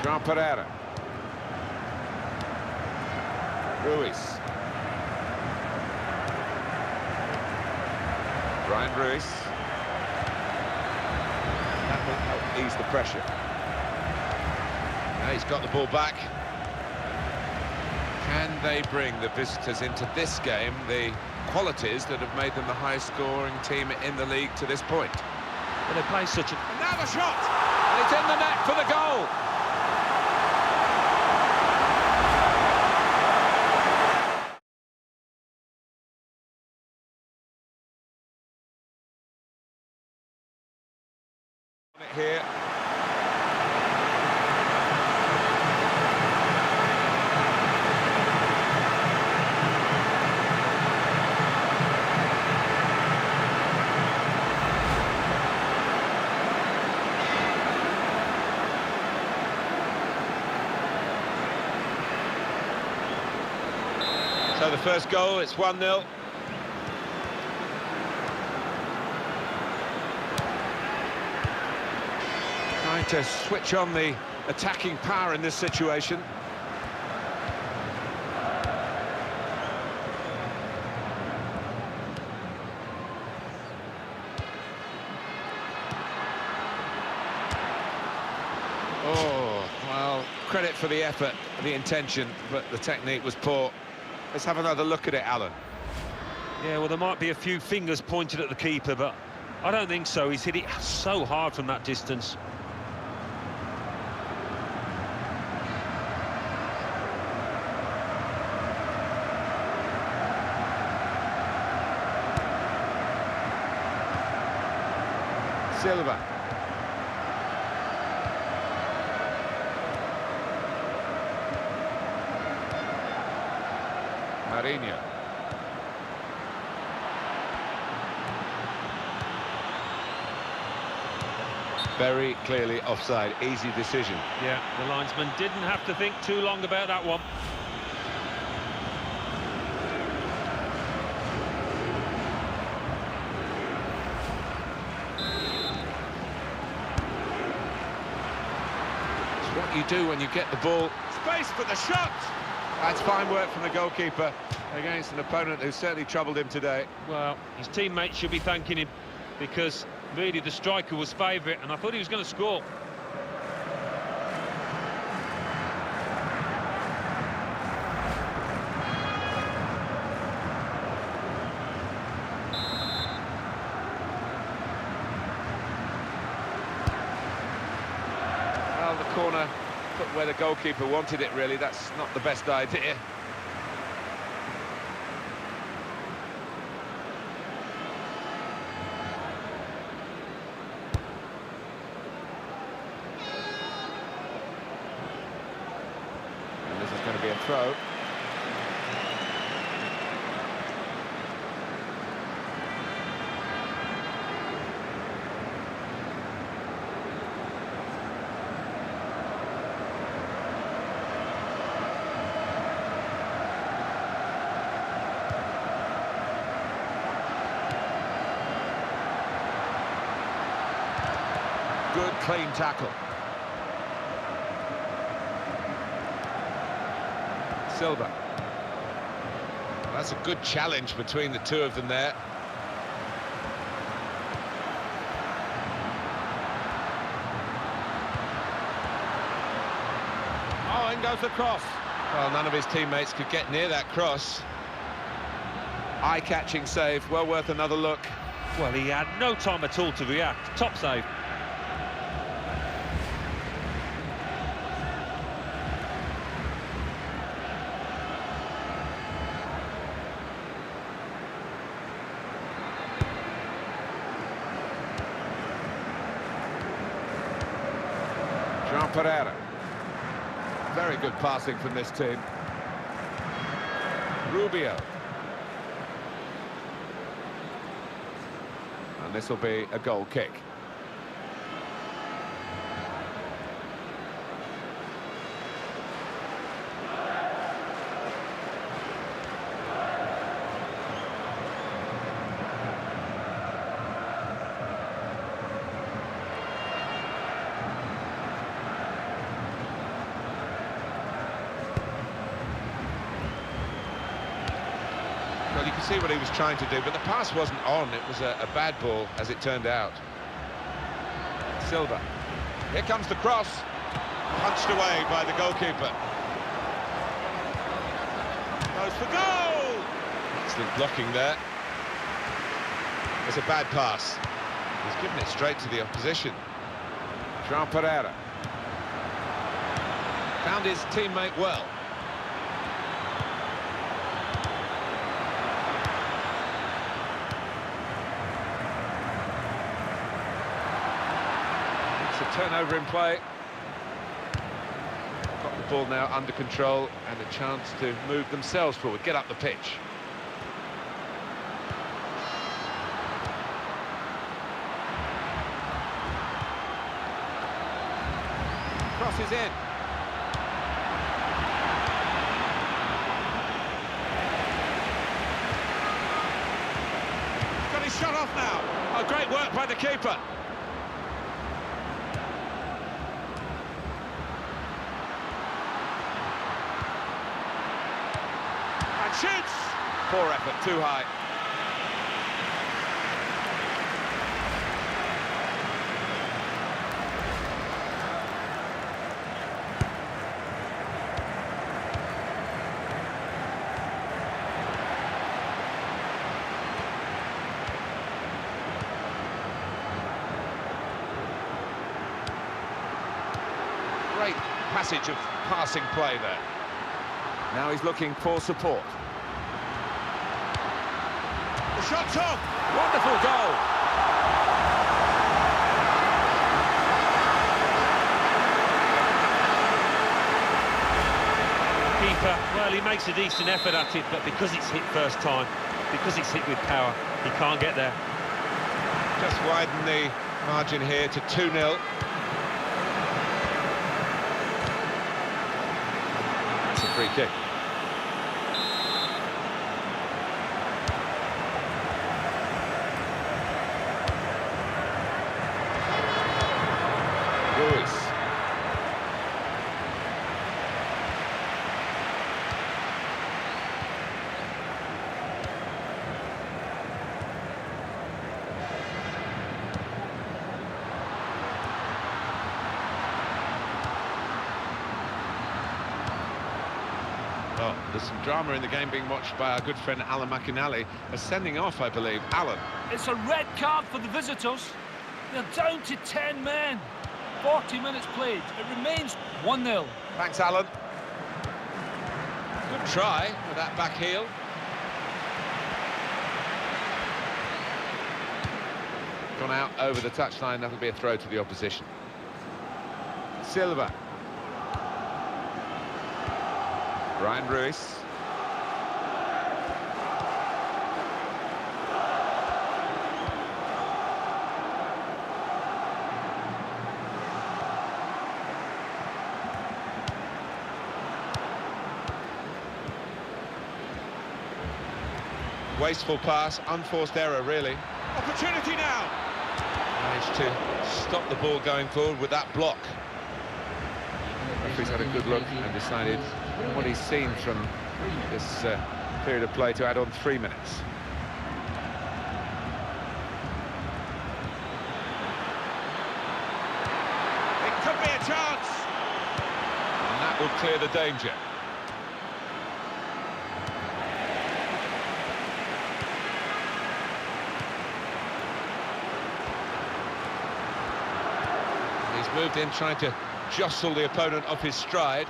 Jean Pereira. Ruiz. Brian Ruiz. That will help ease the pressure. Now he's got the ball back. Can they bring the visitors into this game the qualities that have made them the highest scoring team in the league to this point? Well, they play such a... And now the shot! And it's in the net for the goal! Here. So the first goal, it's 1-0. Trying to switch on the attacking power in this situation. Oh, well, credit for the effort, the intention, but the technique was poor. Let's have another look at it, Alan. Yeah, well, there might be a few fingers pointed at the keeper, but I don't think so. He's hit it so hard from that distance. Silva. Marinho. Very clearly offside, easy decision. Yeah, the linesman didn't have to think too long about that one. It's what you do when you get the ball. Space for the shot! That's fine work from the goalkeeper against an opponent who certainly troubled him today. Well, his teammates should be thanking him, because really the striker was favourite, and I thought he was going to score. corner put where the goalkeeper wanted it, really. That's not the best idea. And this is going to be a throw. Good, clean tackle. Silva. That's a good challenge between the two of them there. Oh, in goes the cross. Well, none of his teammates could get near that cross. Eye-catching save, well worth another look. Well, he had no time at all to react. Top save. Pereira. Very good passing from this team. Rubio. And this will be a goal kick. Well, you can see what he was trying to do, but the pass wasn't on. It was a bad ball, as it turned out. Silva. Here comes the cross. Punched away by the goalkeeper. Goes for goal! Excellent blocking there. It's a bad pass. He's given it straight to the opposition. João Pereira. Found his teammate well. Turnover in play. Got the ball now under control and a chance to move themselves forward, get up the pitch. Crosses in. Got his shot off now. Oh, great work by the keeper. Shoots! Poor effort, too high. Great passage of passing play there. Now he's looking for support. The shot's off! Wonderful goal! Keeper, well, he makes a decent effort at it, but because it's hit first time, because it's hit with power, he can't get there. Just widen the margin here to 2-0. It's a free kick. Oh, there's some drama in the game being watched by our good friend Alan McInally. A sending off, I believe. Alan. It's a red card for the visitors. They're down to 10 men. 40 minutes played. It remains 1-0. Thanks, Alan. Good try with that back heel. Gone out over the touchline, that'll be a throw to the opposition. Silva. Brian Ruiz. Wasteful pass, unforced error, really. Opportunity now! Managed to stop the ball going forward with that block. Referee's had a good look and decided what he's seen from this period of play to add on 3 minutes. It could be a chance! And that will clear the danger. Moved in, trying to jostle the opponent off his stride.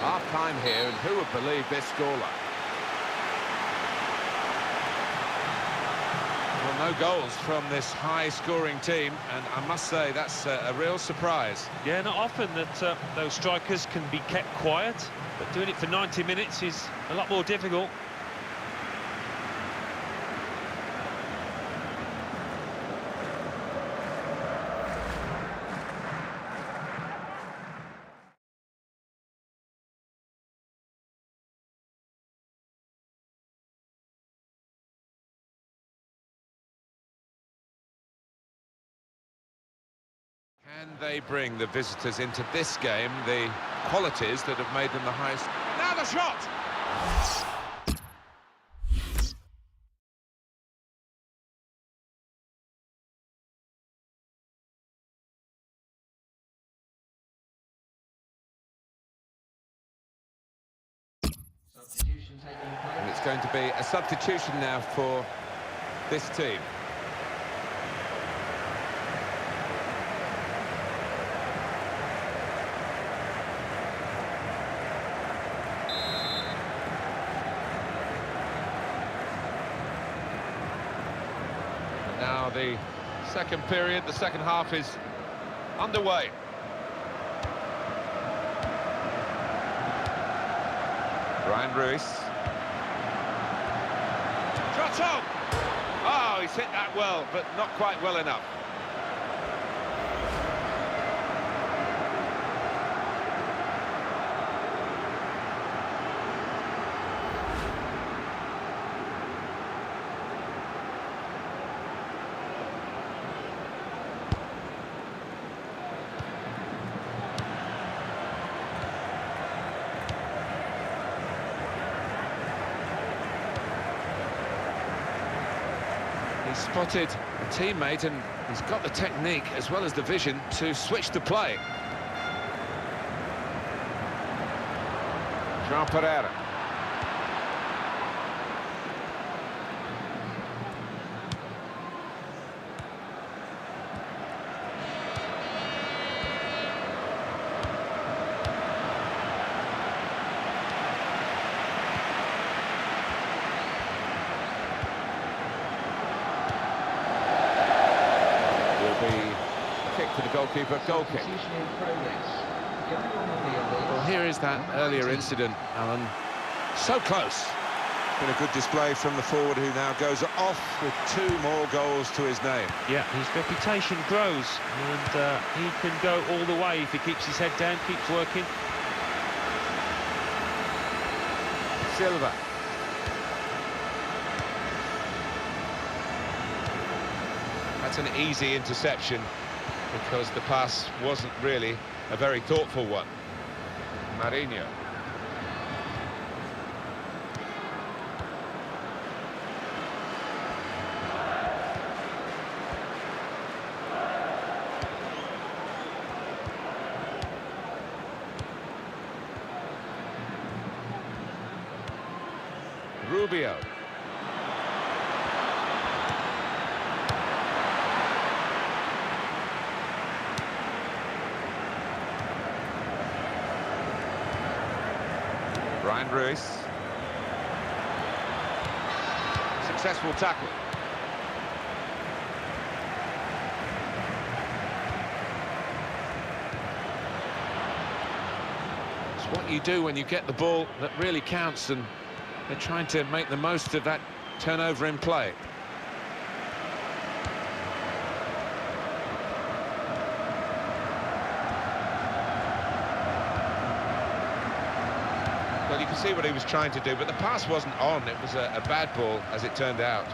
Half-time here, and who would believe this scoreline? Well, no goals from this high-scoring team, and I must say that's a real surprise. Yeah, not often that those strikers can be kept quiet, but doing it for 90 minutes is a lot more difficult. Can they bring the visitors into this game the qualities that have made them the highest? Now the shot! And it's going to be a substitution now for this team. Now the second period, the second half is underway. Brian Ruiz. Shot on! Oh, he's hit that well, but not quite well enough. He spotted a teammate and he's got the technique as well as the vision to switch the play. João Pereira. To the goalkeeper, goal kick. Well, here is that earlier incident, Alan. So close. Been a good display from the forward, who now goes off with 2 more goals to his name. Yeah, his reputation grows, and he can go all the way if he keeps his head down, keeps working. Silva. That's an easy interception, because the pass wasn't really a very thoughtful one. Marinho. Brian Ruiz. Successful tackle. It's what you do when you get the ball that really counts, and they're trying to make the most of that turnover in play. Well, you can see what he was trying to do, but the pass wasn't on. It was a bad ball, as it turned out.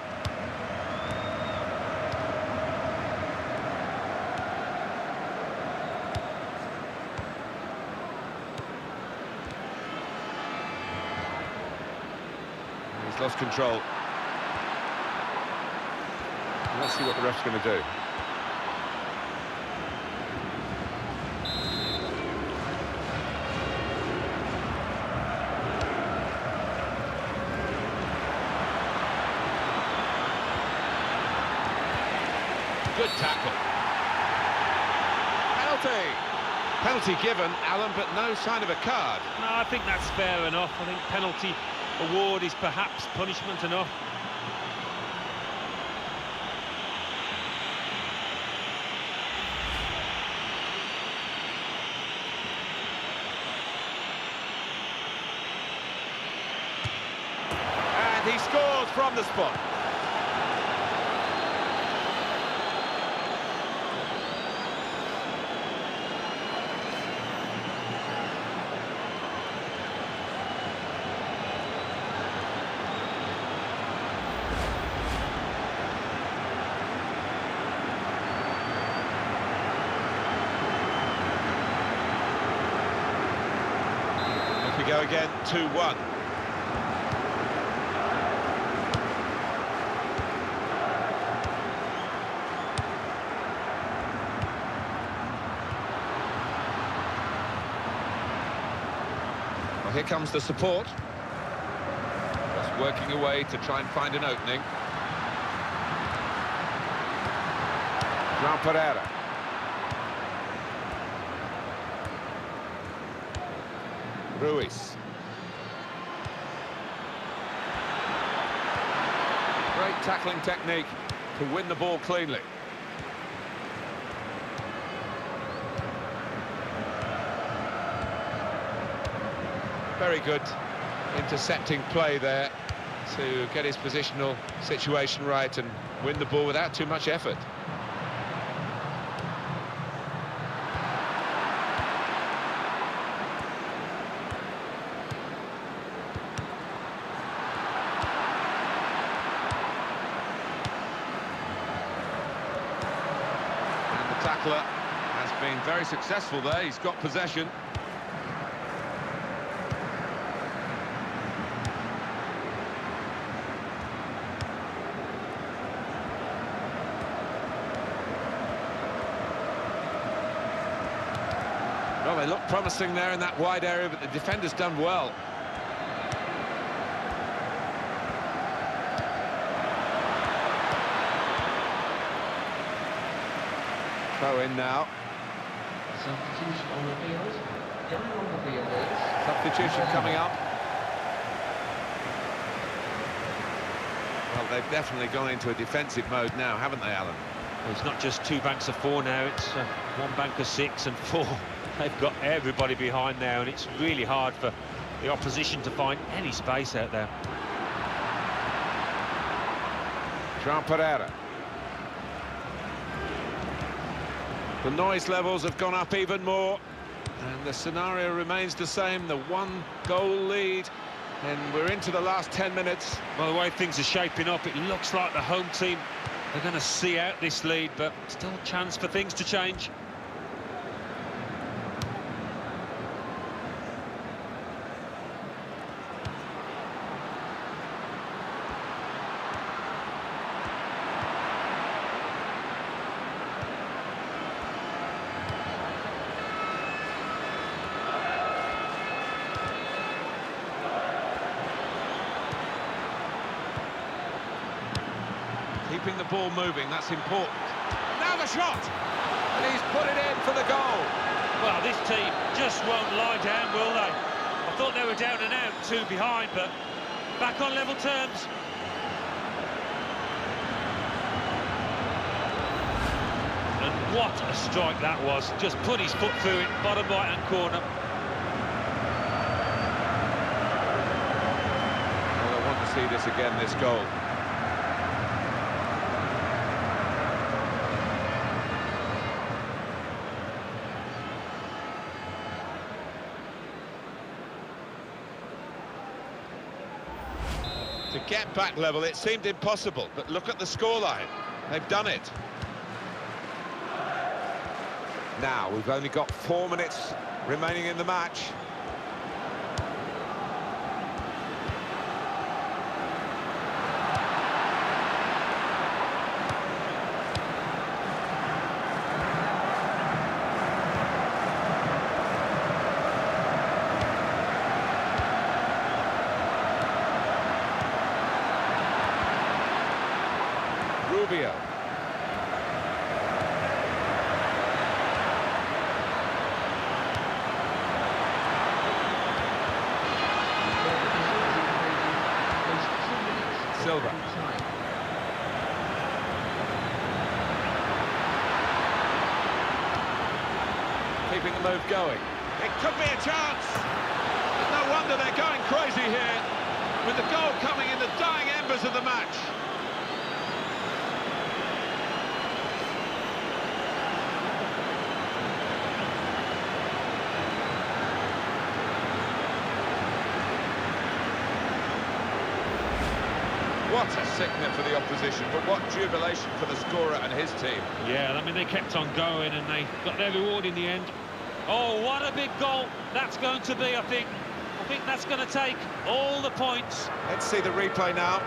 He's lost control. Let's see what the ref's going to do. Good tackle. Penalty. Penalty given, Alan, but no sign of a card. No, I think that's fair enough. I think penalty award is perhaps punishment enough. And he scores from the spot. We go again, 2-1. Well, here comes the support. Just working away to try and find an opening. João Pereira. Ruiz. Great tackling technique to win the ball cleanly. Very good intercepting play there to get his positional situation right and win the ball without too much effort. Tackler has been very successful there. He's got possession. Well, they look promising there in that wide area, but the defender's done well. Throw in now. Substitution on the field. Down on the field is... Substitution coming up. Well, they've definitely gone into a defensive mode now, haven't they, Alan? Well, it's not just two banks of four now, it's one bank of six and four. They've got everybody behind now, and it's really hard for the opposition to find any space out there. João Pereira. The noise levels have gone up even more, and the scenario remains the same, the one-goal lead, and we're into the last 10 minutes. Well, the way things are shaping up, it looks like the home team are going to see out this lead, but still a chance for things to change. Keeping the ball moving, that's important. Now the shot! And he's put it in for the goal. Well, this team just won't lie down, will they? I thought they were down and out, 2 behind, but back on level terms. And what a strike that was. Just put his foot through it, bottom right-hand corner. Well, I want to see this again, this goal. To get back level, it seemed impossible, but look at the scoreline. They've done it. Now, we've only got 4 minutes remaining in the match. Rubio. Silva. Keeping the move going. It could be a chance. No wonder they're going crazy here, with the goal coming in the dying embers of the match. What a sickener for the opposition, but what jubilation for the scorer and his team. Yeah, I mean, they kept on going and they got their reward in the end. Oh, what a big goal that's going to be, I think. I think that's going to take all the points. Let's see the replay now.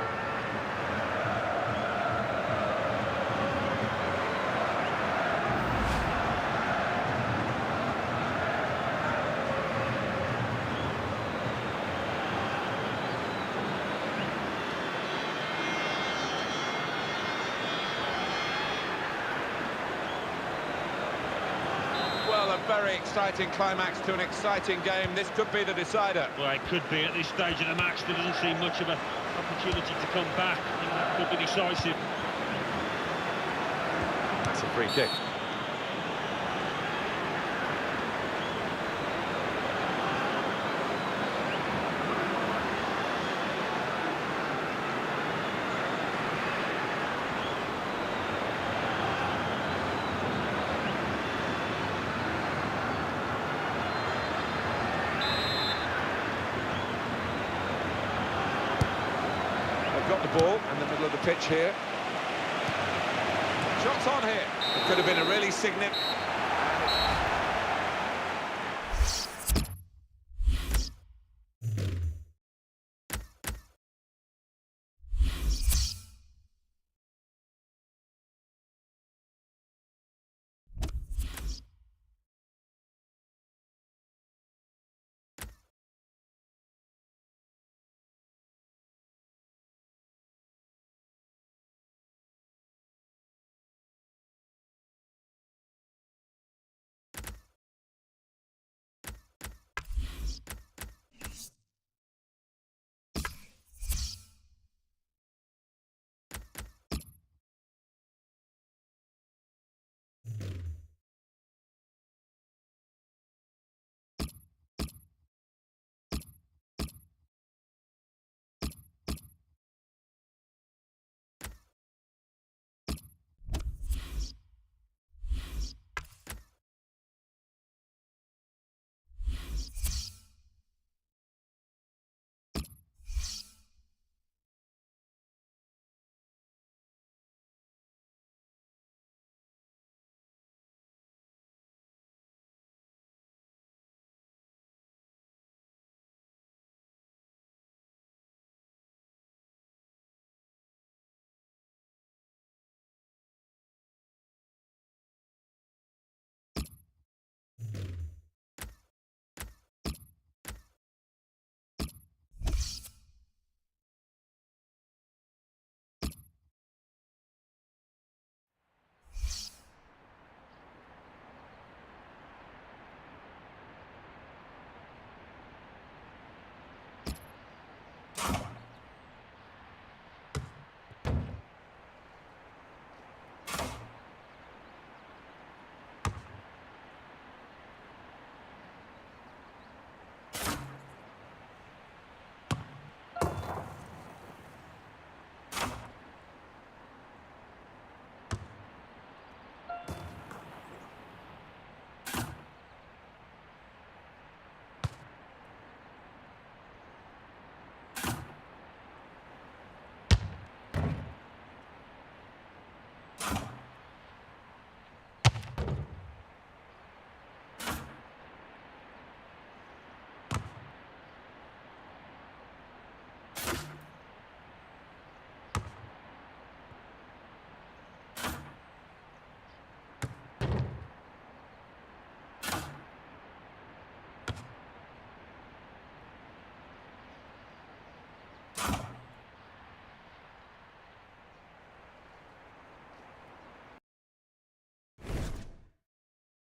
Well, a very exciting climax to an exciting game. This could be the decider. Well, it could be at this stage of the match. There doesn't seem much of an opportunity to come back. I think that could be decisive. That's a free kick. Got the ball in the middle of the pitch here. Shots on here. It could have been a really significant...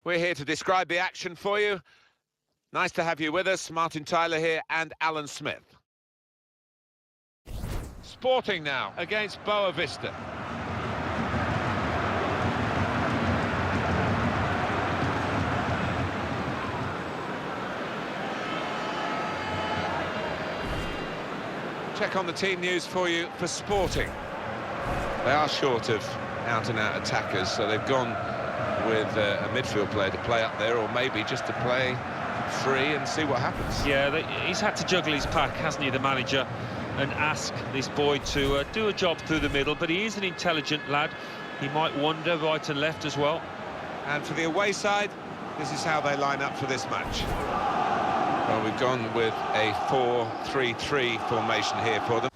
We're here to describe the action for you. Nice to have you with us. Martin Tyler here and Alan Smith. Sporting now against Boa Vista. Check on the team news for you for Sporting. They are short of out-and-out attackers, so they've gone with a midfield player to play up there, or maybe just to play free and see what happens. Yeah, he's had to juggle his pack, hasn't he, the manager, and ask this boy to do a job through the middle, but he is an intelligent lad. He might wander right and left as well. And for the away side, this is how they line up for this match. Well, we've gone with a 4-3-3 formation here for them.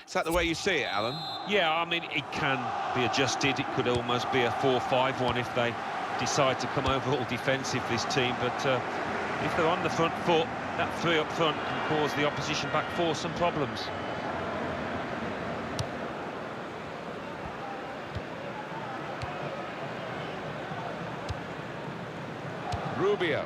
Is that the way you see it, Alan? Yeah, I mean, it can be adjusted. It could almost be a 4-5-1 if they decide to come over all defensive, this team. But if they're on the front foot, that three up front can cause the opposition back four some problems. Rubio.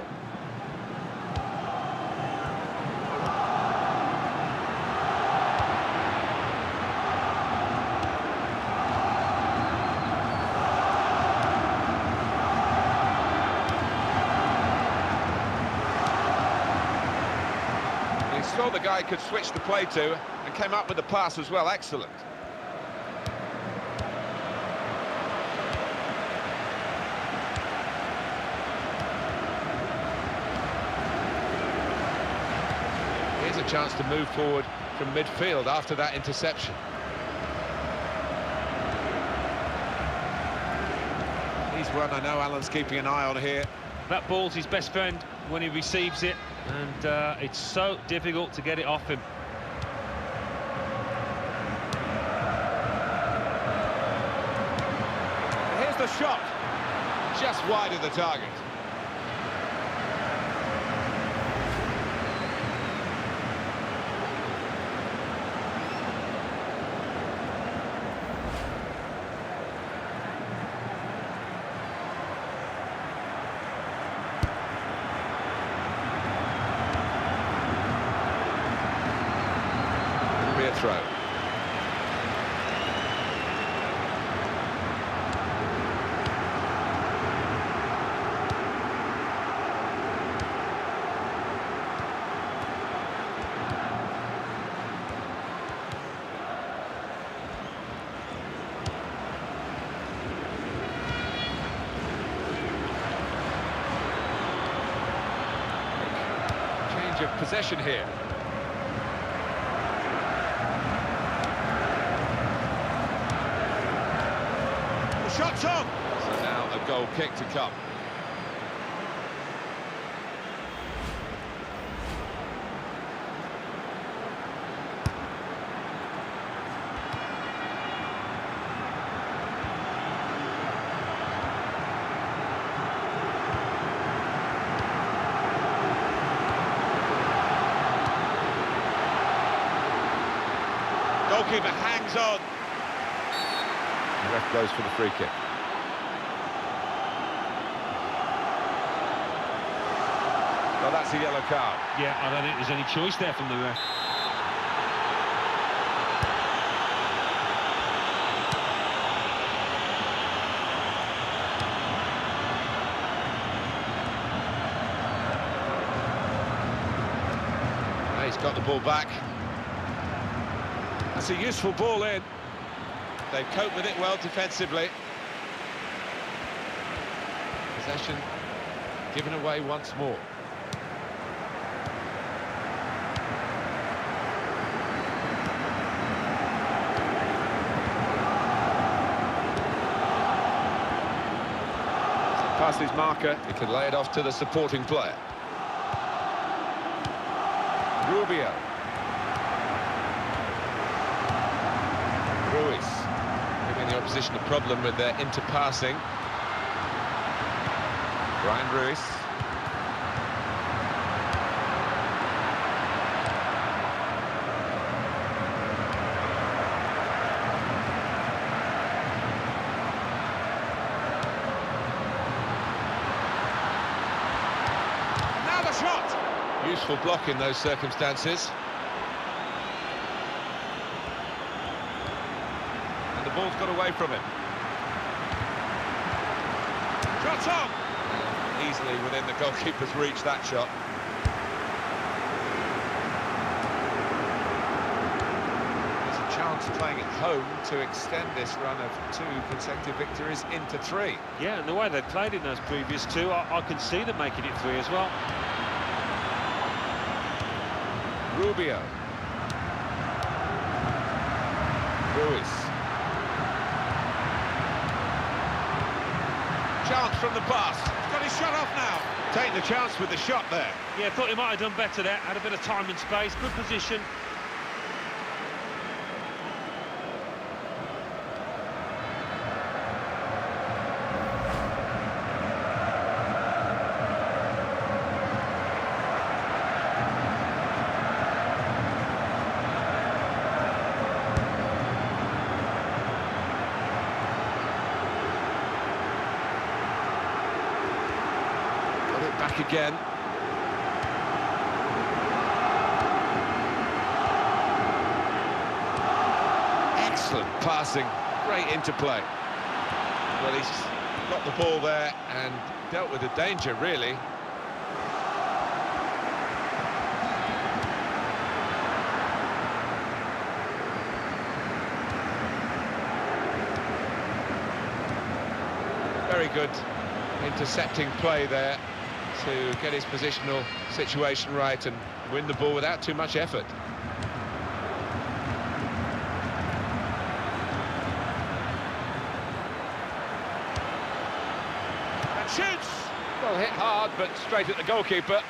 He saw the guy could switch the play to and came up with the pass as well. Excellent. Here's a chance to move forward from midfield after that interception. He's one I know Alan's keeping an eye on here. That ball's his best friend when he receives it, and it's so difficult to get it off him. Here's the shot, just wide of the target. Throw. Change of possession here. Shots on! So now a goal kick to come. Goalkeeper hangs on. The ref goes for the free kick. Well, that's a yellow card. Yeah, I don't think there's any choice there from the ref. He's got the ball back. That's a useful ball in. They've coped with it well defensively. Possession given away once more. Past his marker, he can lay it off to the supporting player. Rubio. Ruiz, giving the opposition a problem with their interpassing. Brian Ruiz. Now the shot! Useful block in those circumstances. And the ball's got away from him. Shot on! Easily within the goalkeeper's reach, that shot. There's a chance playing at home to extend this run of 2 consecutive victories into 3. Yeah, and the way they played in those previous 2, I can see them making it 3 as well. Rubio. Ruiz. Chance from the pass. He's got his shot off now. Taking the chance with the shot there. Yeah, thought he might have done better there. Had a bit of time and space, good position. Back again. Excellent passing, great interplay. Well, he's got the ball there and dealt with the danger, really. Very good intercepting play there to get his positional situation right and win the ball without too much effort. And shoots! Well, hit hard, but straight at the goalkeeper.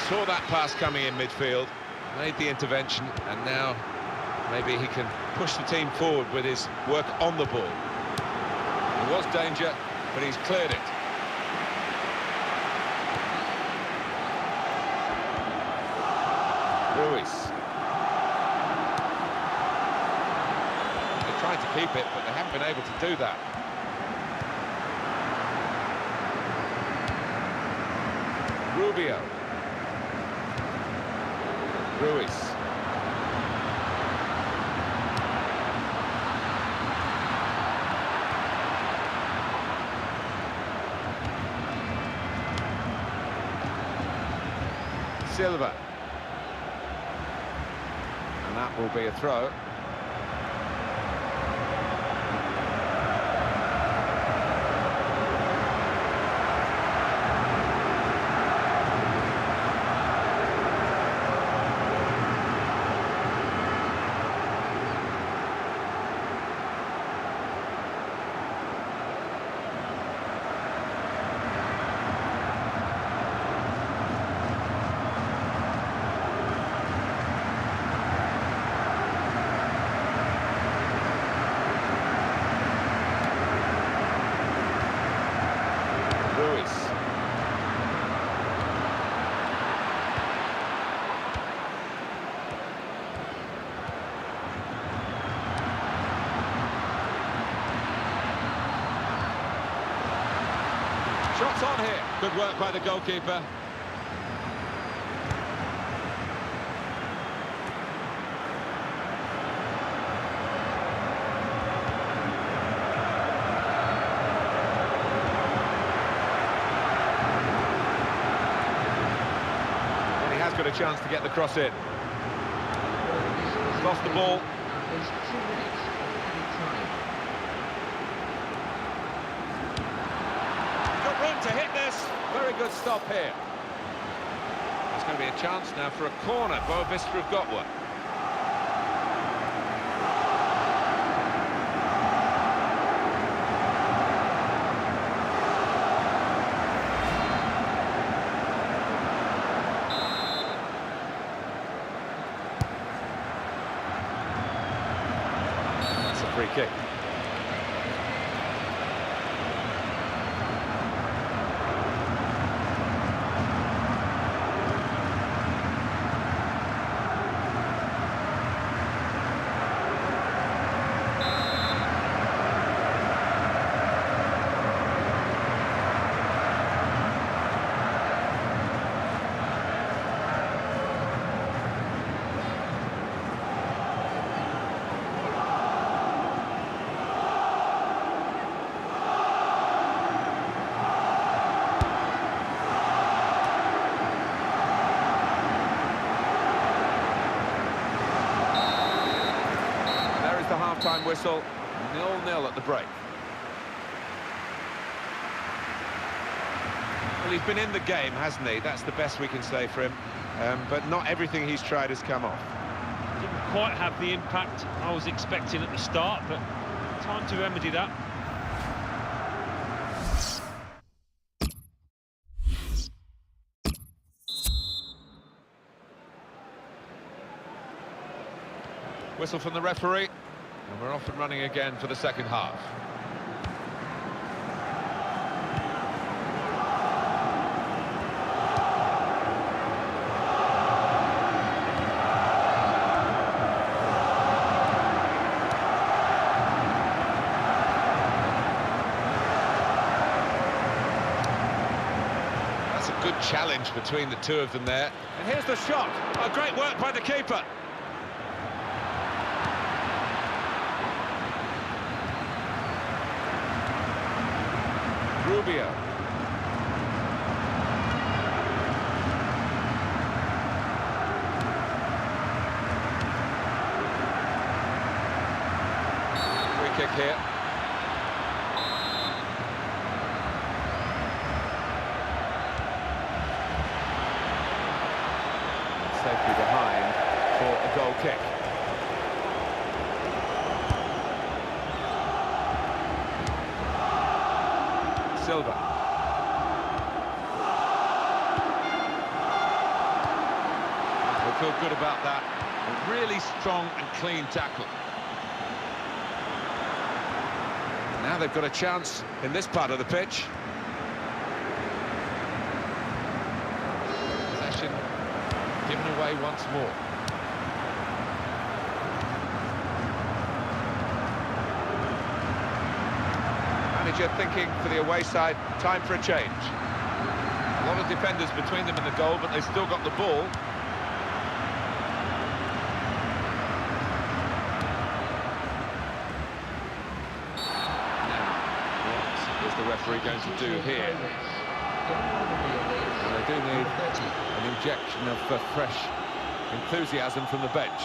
Saw that pass coming in midfield, made the intervention, and now maybe he can push the team forward with his work on the ball. There was danger, but he's cleared it. Ruiz. They're trying to keep it, but they haven't been able to do that. Rubio. Ruiz. Silva. And that will be a throw. Shots on here. Good work by the goalkeeper. And he has got a chance to get the cross in. He's lost the ball. To hit this, very good stop here. There's going to be a chance now for a corner. Boa Vista have got one. That's a free kick. The half-time whistle, 0-0 at the break. Well, he's been in the game, hasn't he? That's the best we can say for him. But not everything he's tried has come off. Didn't quite have the impact I was expecting at the start, but time to remedy that. Whistle from the referee. And we're off and running again for the second half. Good challenge between the two of them there. And here's the shot. Oh, great work by the keeper. Rubio. Free kick here. Safely behind for a goal kick. Silva. We'll feel good about that. A really strong and clean tackle. Now they've got a chance in this part of the pitch. Possession given away once more. Manager thinking for the away side, time for a change. A lot of defenders between them and the goal, but they've still got the ball. Now, what is the referee going to do here? And they do need an injection of fresh enthusiasm from the bench.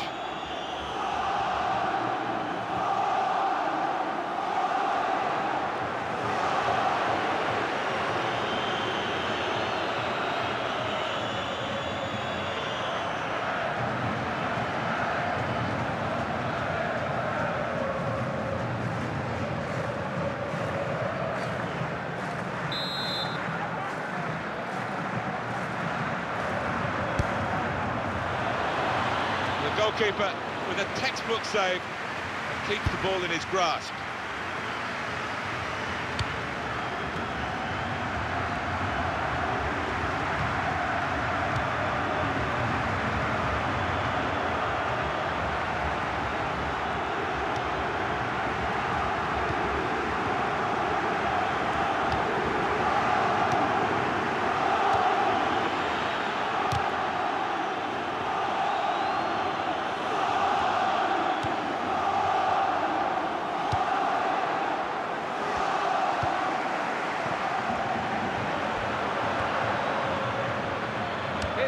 Goalkeeper with a textbook save and keeps the ball in his grasp.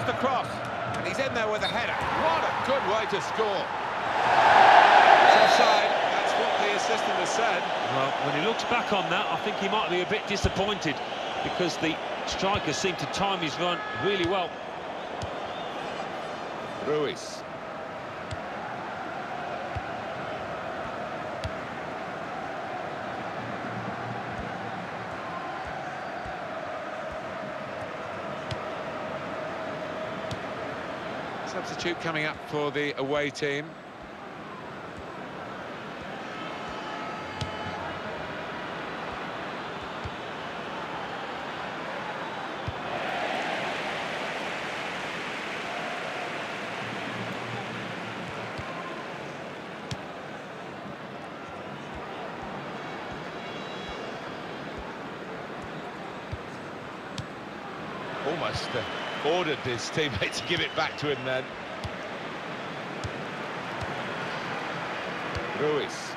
The cross, and he's in there with a header. What a good way to score. It's offside, that's what the assistant has said. Well, when he looks back on that, I think he might be a bit disappointed because the striker seemed to time his run really well. Ruiz. Substitute coming up for the away team. Almost ordered his teammate to give it back to him then. Ruiz.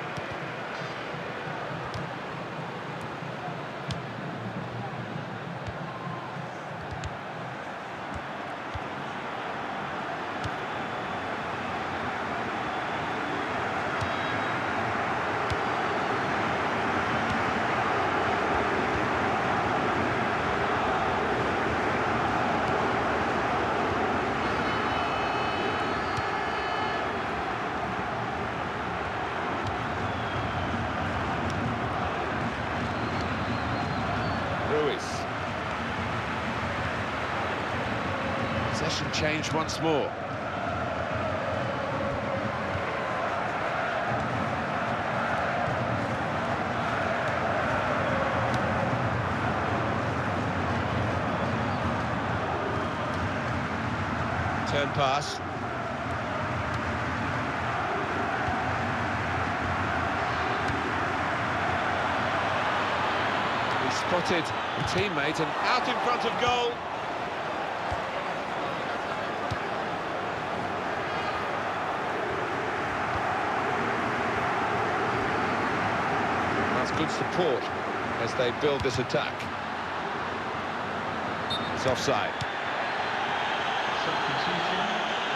Possession change once more. Turn pass. He spotted a teammate and out in front of goal. good support as they build this attack. It's offside. Substitution,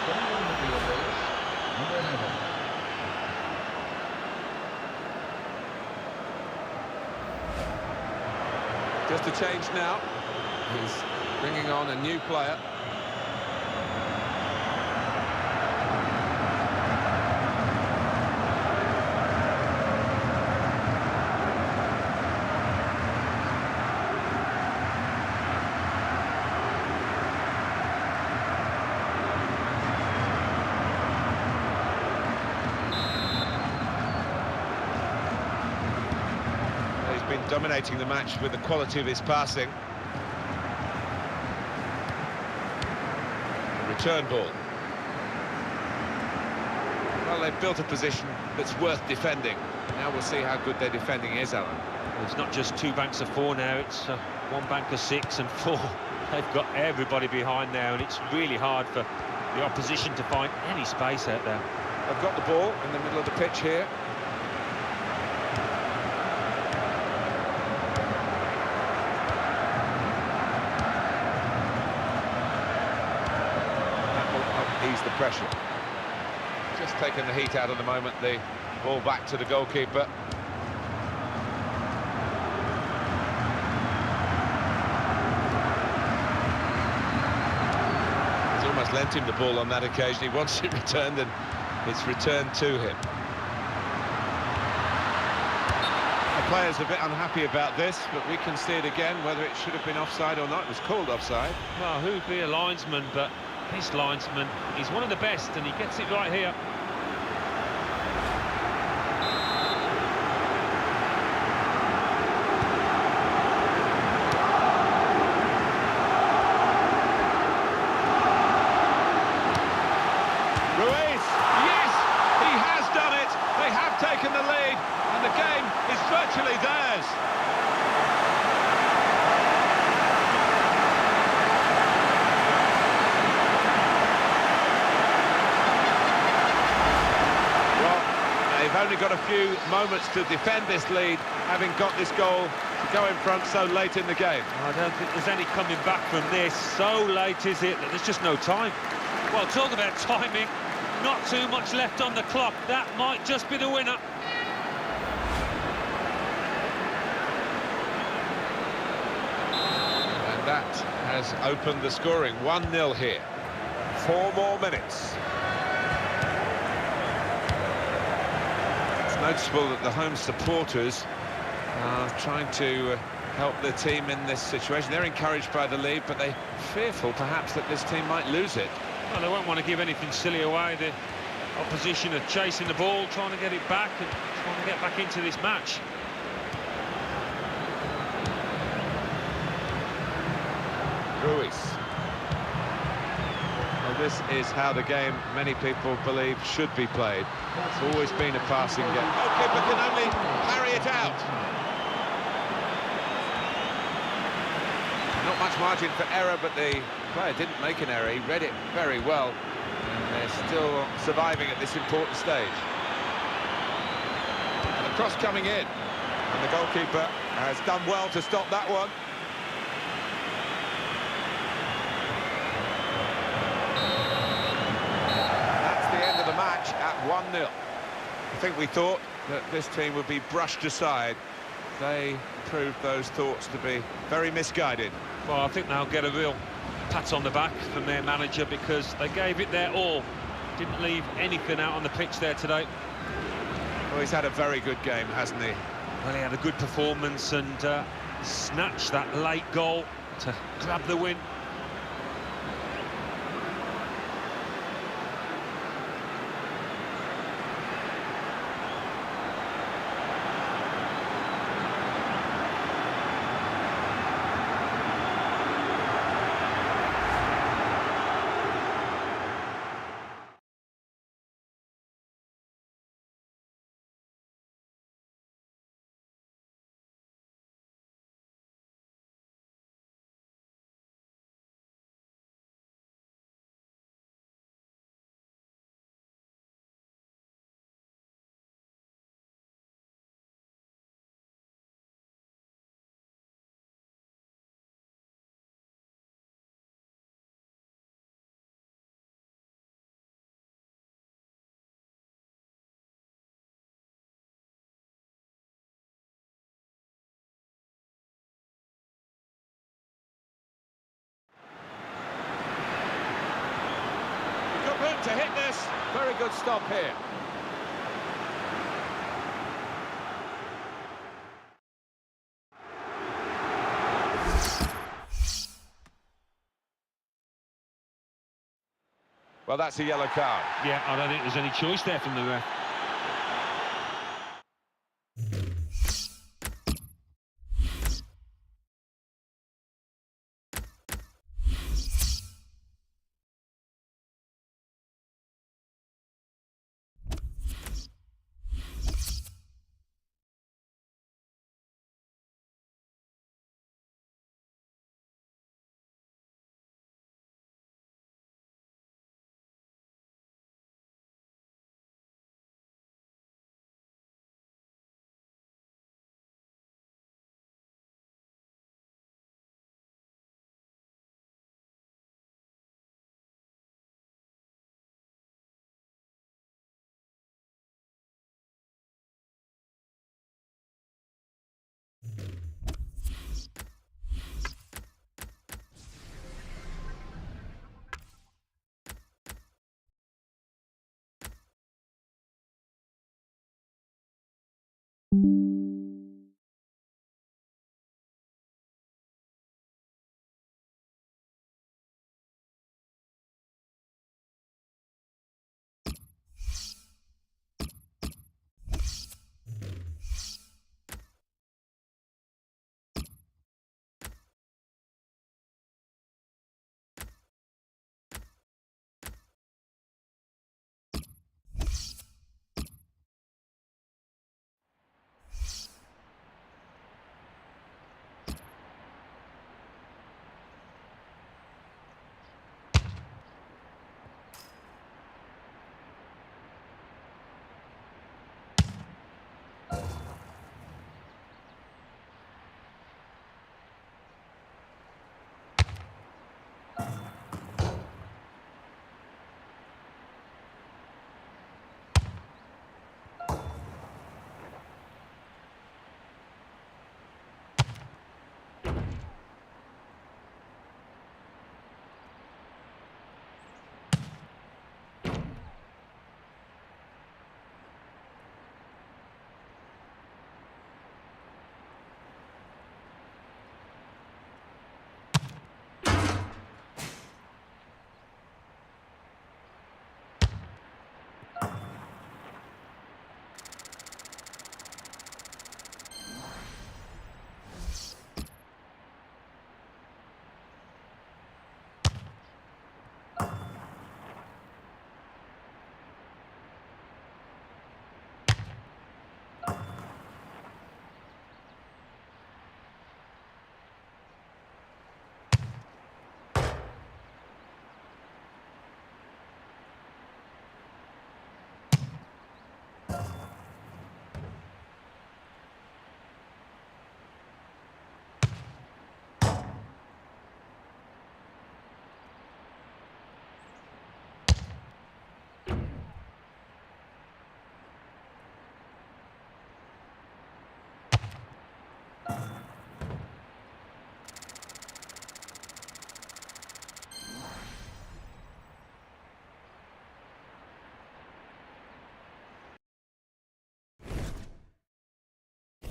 going on the field is number 11. Just a change now. He's bringing on a new player. He's been dominating the match with the quality of his passing. Return ball. Well, they've built a position that's worth defending. Now we'll see how good their defending is, Alan. Well, it's not just two banks of four now, it's one bank of six and four. They've got everybody behind now, and it's really hard for the opposition to find any space out there. They've got the ball in the middle of the pitch here. Ease the pressure. Just taking the heat out of the moment, the ball back to the goalkeeper. He's almost lent him the ball on that occasion. He wants it returned, and it's returned to him. The player's a bit unhappy about this, but we can see it again, whether it should have been offside or not. It was called offside. Well, who'd be a linesman, but this linesman, he's one of the best, and he gets it right here. Ruiz, yes, he has done it. They have taken the lead, and the game is virtually theirs. They've only got a few moments to defend this lead, having got this goal to go in front so late in the game. I don't think there's any coming back from this. So late is it that there's just no time. Well, talk about timing. Not too much left on the clock. That might just be the winner. And that has opened the scoring. 1-0 here. 4 more minutes. Noticeable that the home supporters are trying to help their team in this situation. They're encouraged by the lead, but they're fearful perhaps that this team might lose it. Well, they won't want to give anything silly away. The opposition are chasing the ball, trying to get it back and trying to get back into this match. Ruiz. Well, this is how the game, many people believe, should be played. It's always been a passing game. Goalkeeper can only carry it out. Not much margin for error, but the player didn't make an error. He read it very well, and they're still surviving at this important stage. And the cross coming in, and the goalkeeper has done well to stop that one. Match at 1-0. I think we thought that this team would be brushed aside. They proved those thoughts to be very misguided. Well, I think they'll get a real pat on the back from their manager because they gave it their all. Didn't leave anything out on the pitch there today. Well, he's had a very good game, hasn't he? Well, he had a good performance and snatched that late goal to grab the win. to hit this. Very good stop here. Well, that's a yellow card. Yeah, I don't think there's any choice there from the ref.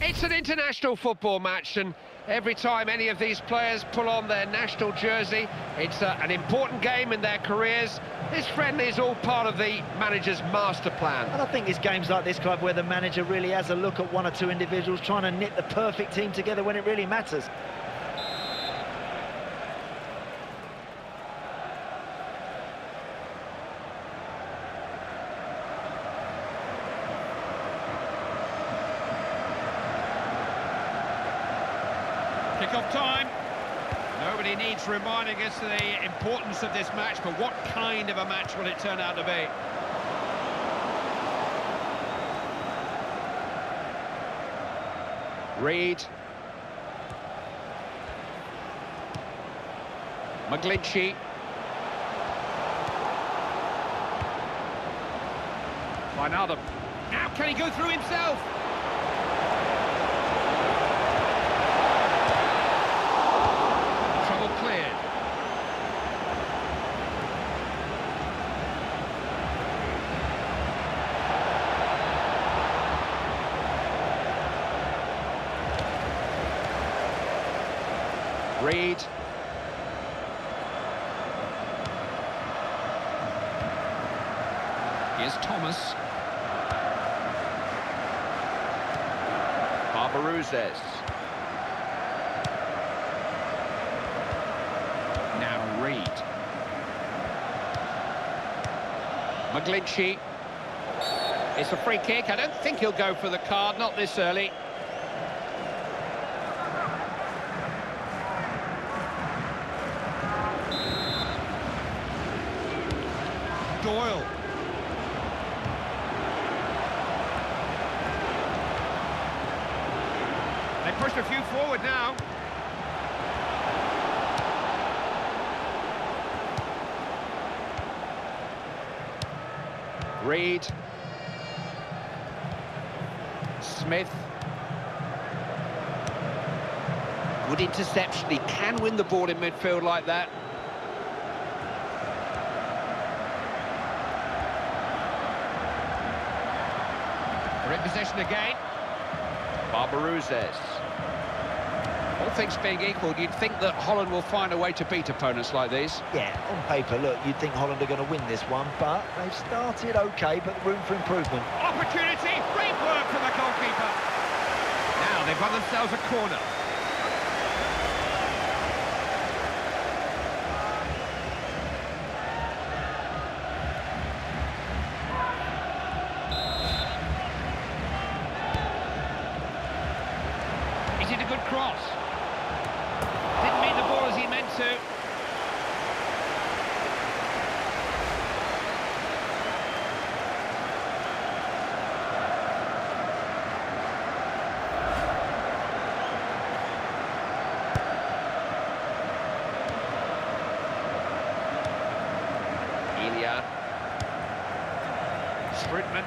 It's an international football match, and every time any of these players pull on their national jersey, it's an important game in their careers. This friendly is all part of the manager's master plan. And I think it's games like this, Clive, where the manager really has a look at one or two individuals trying to knit the perfect team together when it really matters. Kick-off time. Nobody needs reminding us of the importance of this match, but what kind of a match will it turn out to be? Reed. McGlinchey. Wijnaldum. Now can he go through himself? Trouble cleared. Reed. Here's Thomas. Barbaruzes. Now Reed. McGlinchey. It's a free kick. I don't think he'll go for the card, not this early. Doyle. They pushed a few forward now. Reed. Smith. Good interception. He can win the ball in midfield like that. They're in possession again. Barbaruzes. All things being equal, you'd think that Holland will find a way to beat opponents like these. Yeah, on paper, look, you'd think Holland are going to win this one, but they've started OK, but room for improvement. Opportunity, great work from the goalkeeper. Now they've won themselves a corner. Is it a good cross? Didn't meet the ball as he meant to. Strutman.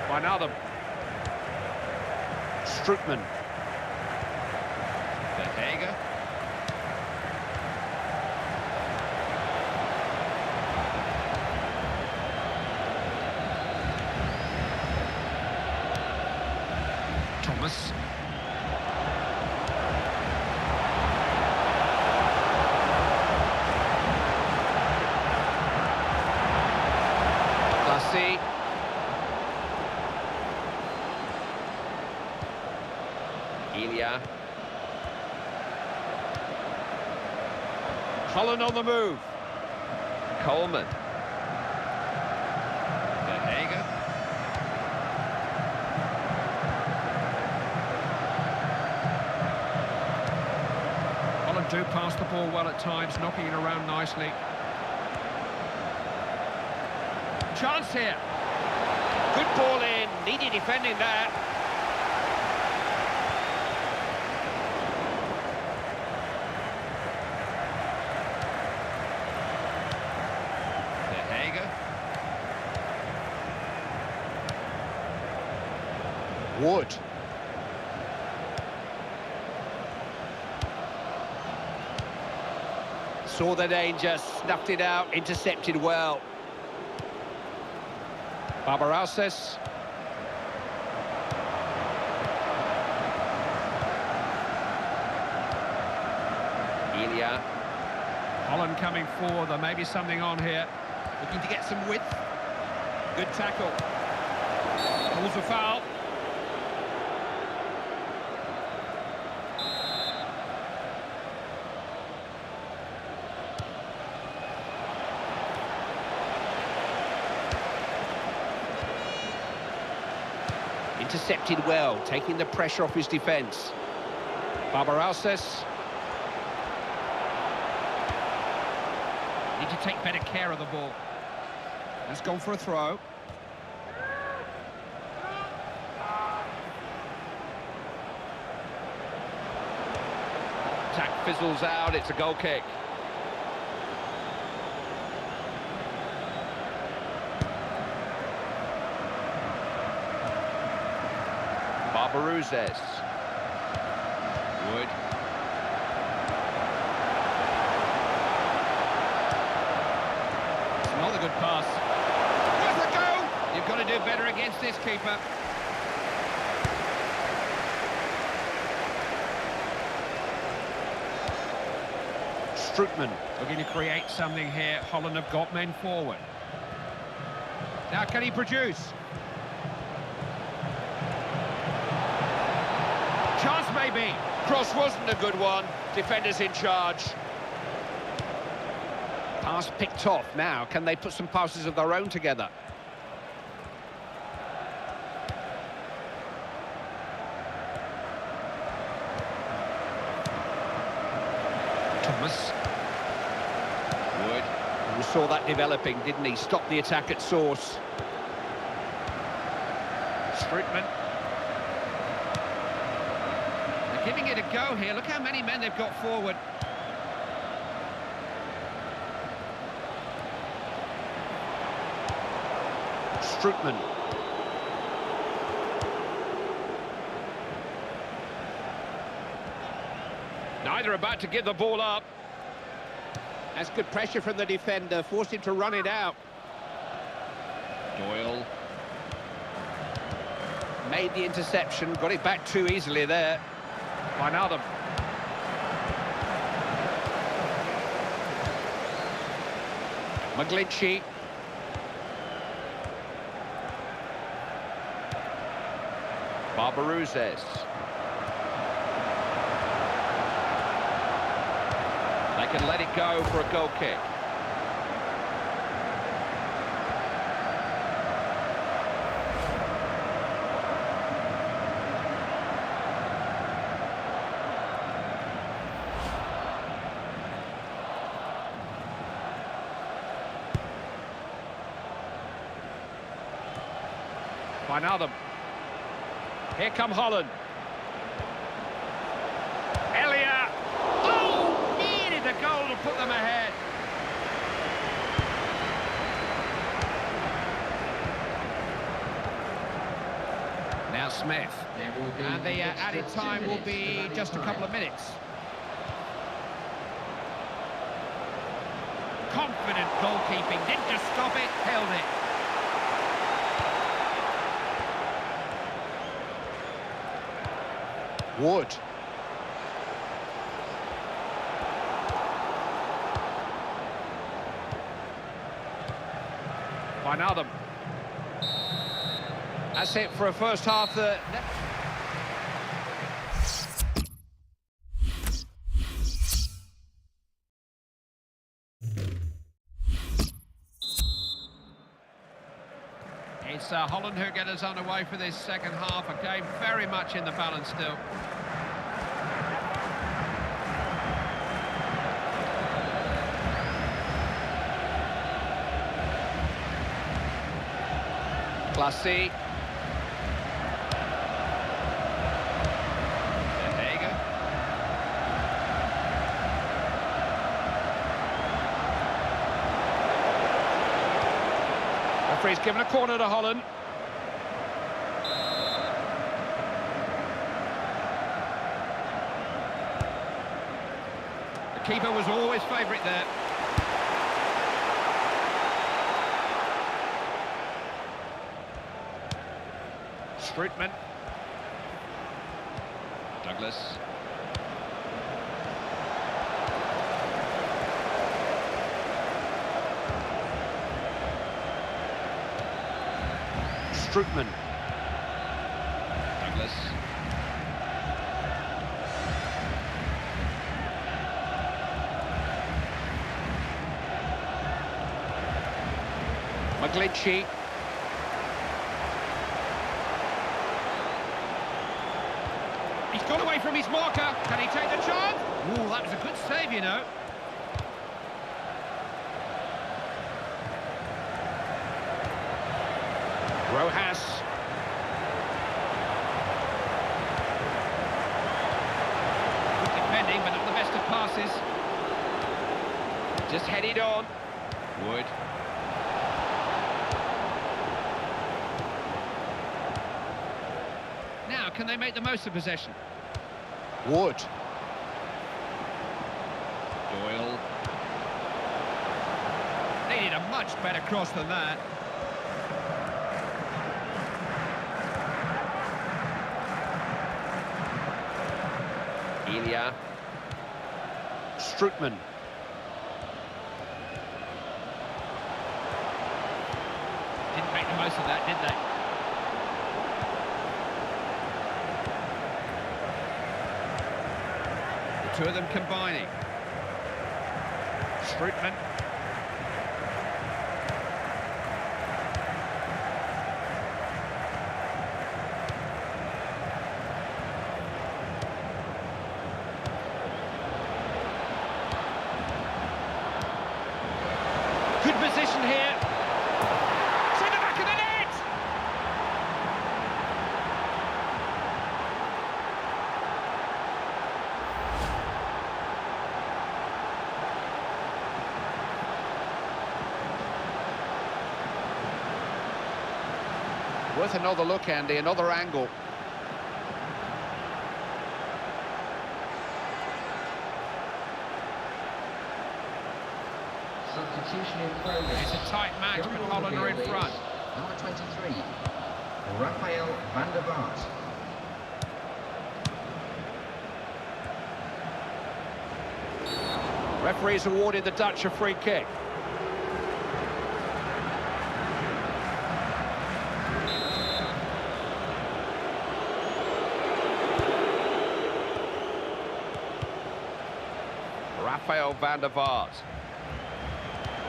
Wijnaldum. Strutman. De Hege. Thomas. Lassie. Ilya. Holland on the move. Coleman. De Hege. Holland do pass the ball well at times, knocking it around nicely. Chance here. Good ball in. Needy defending that. De Hege. Wood. Saw the danger, snuffed it out, intercepted well. Barbaruzes. Ilya. Holland coming forward, there may be something on here. Looking to get some width. Good tackle. Calls a foul. Intercepted well, taking the pressure off his defence. Barbaruzes. Need to take better care of the ball. Has gone for a throw. Attack fizzles out, it's a goal kick. Barbaruzes. Wood. It's another good pass. Worth a go! You've got to do better against this keeper. Strootman. Looking to create something here. Holland have got men forward. Now can he produce? Chance maybe. Cross wasn't a good one. Defenders in charge. Pass picked off. Now, can they put some passes of their own together? Thomas. Wood. We saw that developing, didn't he? Stop the attack at source. Strootman. They're giving it a go here. Look how many men they've got forward. Strootman. Neither about to give the ball up. That's good pressure from the defender, forced him to run it out. Doyle. Made the interception, got it back too easily there. Wijnaldum. McGlinchey. Barbaruzes. They can let it go for a goal kick. Wijnaldum. Here come Holland. Elia. Oh, needed a goal to put them ahead. Now Smith. And the added time will be just a couple of minutes. Confident goalkeeping. Didn't just stop it, held it. Wood. Wijnaldum. That's it for a first half that... It's Holland who get us underway for this second half. A game very much in the balance still. Classy. Referee's given a corner to Holland. The keeper was always favourite there. Strootman. Douglas. Strootman. Douglas. McGlinchey. He's got away from his marker. Can he take the chance? Ooh, that was a good save, you know. Rojas. Good defending, but not the best of passes. Just headed on. Wood. Now, can they make the most of possession? Wood. Doyle. Needed a much better cross than that. Elia. Strootman. make the most of that, did they? The two of them combining. Strootman. Good position here. To the back of the net! Worth another look, Andy, another angle. Substitution in progress. It's a tight match, but Holland are in front. Number 23, Rafael van der Vaart. Referee's awarded the Dutch a free kick. Rafael van der Vaart.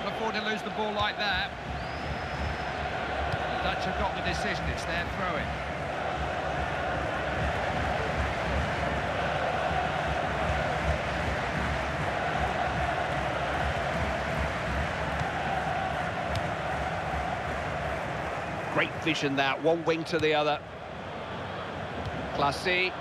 Can't afford to lose the ball like that. The Dutch have got the decision, it's their throw-in. Great vision that, one wing to the other. Classy.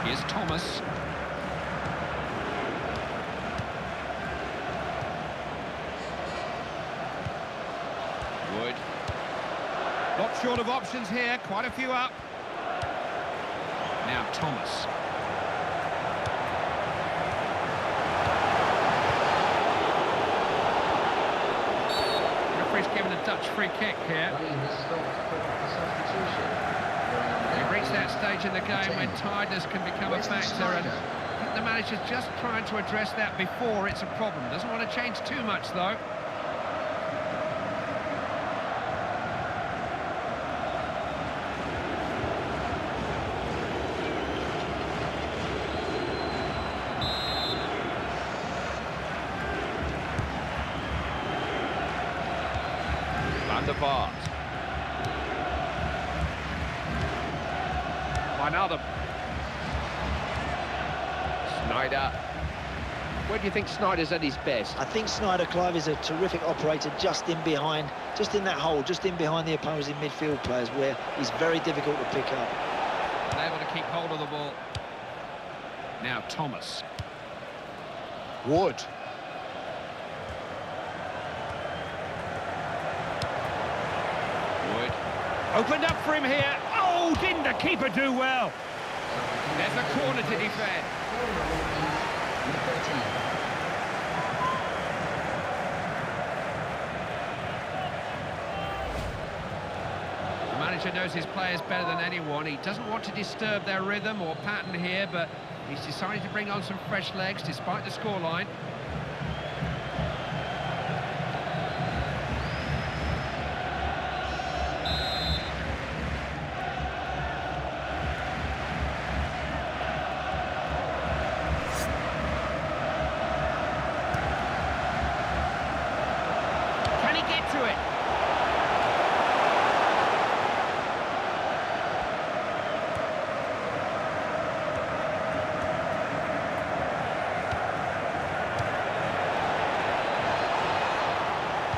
Here's Thomas. Wood. Not short of options here, quite a few up. Now Thomas. Referee's given a Dutch free kick here. We've reached that stage in the game when tiredness can become a factor, and I think the manager's just trying to address that before it's a problem. Doesn't want to change too much, though. Van der Vaart. Wijnaldum. Sneijder. Where do you think Sneijder's at his best? I think Sneijder, Clive, is a terrific operator just in behind, just in that hole, just in behind the opposing midfield players, where he's very difficult to pick up. And able to keep hold of the ball. Now Thomas. Wood. Wood. Opened up for him here. Oh, didn't the keeper do well? There's a corner to defend. The manager knows his players better than anyone. He doesn't want to disturb their rhythm or pattern here, but he's decided to bring on some fresh legs despite the scoreline. Can he get to it?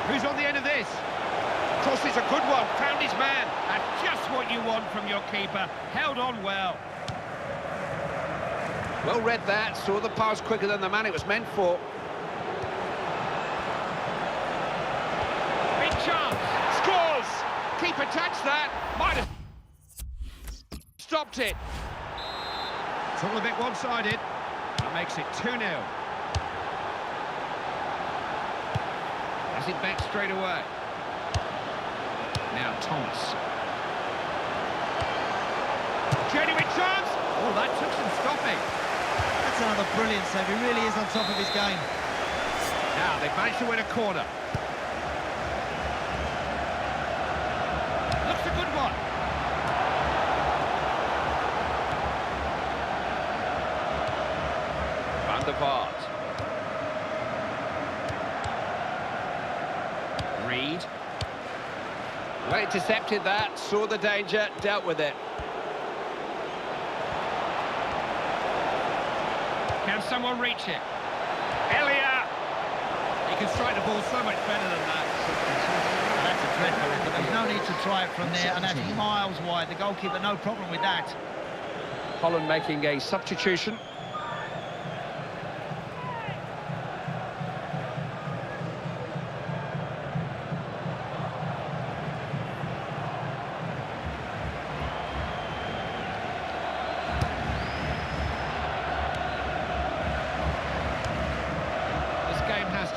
Who's on the end of this? Cross is a good one. Found his man. That's just what you want from your keeper. Held on well. Well read that. Saw the pass quicker than the man it was meant for. Big chance. Scores! Keeper touched that. Might have stopped it. It's all a bit one-sided. That makes it 2-0. Has it back straight away. Now Thomas. Genuine chance! Oh, that took some stopping. That's another brilliant save. He really is on top of his game. Now, they've managed to win a corner. Looks a good one. Van der Vaart. Reed. Well, intercepted that, saw the danger, dealt with it. Can someone reach it? Elia! He can strike the ball so much better than that. That's a dreadful effort. There's no need to try it from there, and that's miles wide. The goalkeeper, no problem with that. Holland making a substitution.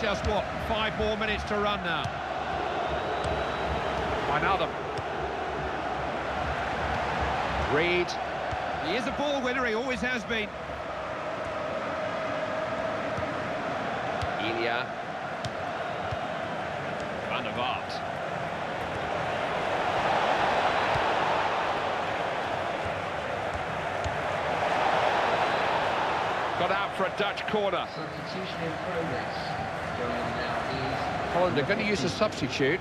Just what, 5 more minutes to run now. Wijnaldum. Reed. He is a ball winner, he always has been. Elia. Van der Vaart. Got out for a Dutch corner. Substitution in progress. Going now is... Holland are going to use a substitute.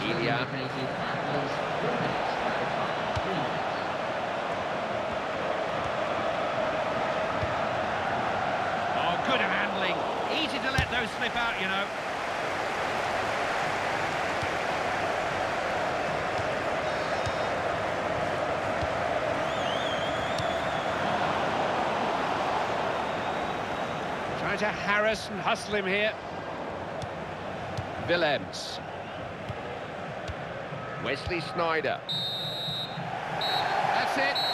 Elia. Oh, good handling. Easy to let those slip out, you know. Trying to harass and hustle him here. Willems. Wesley Sneijder. That's it.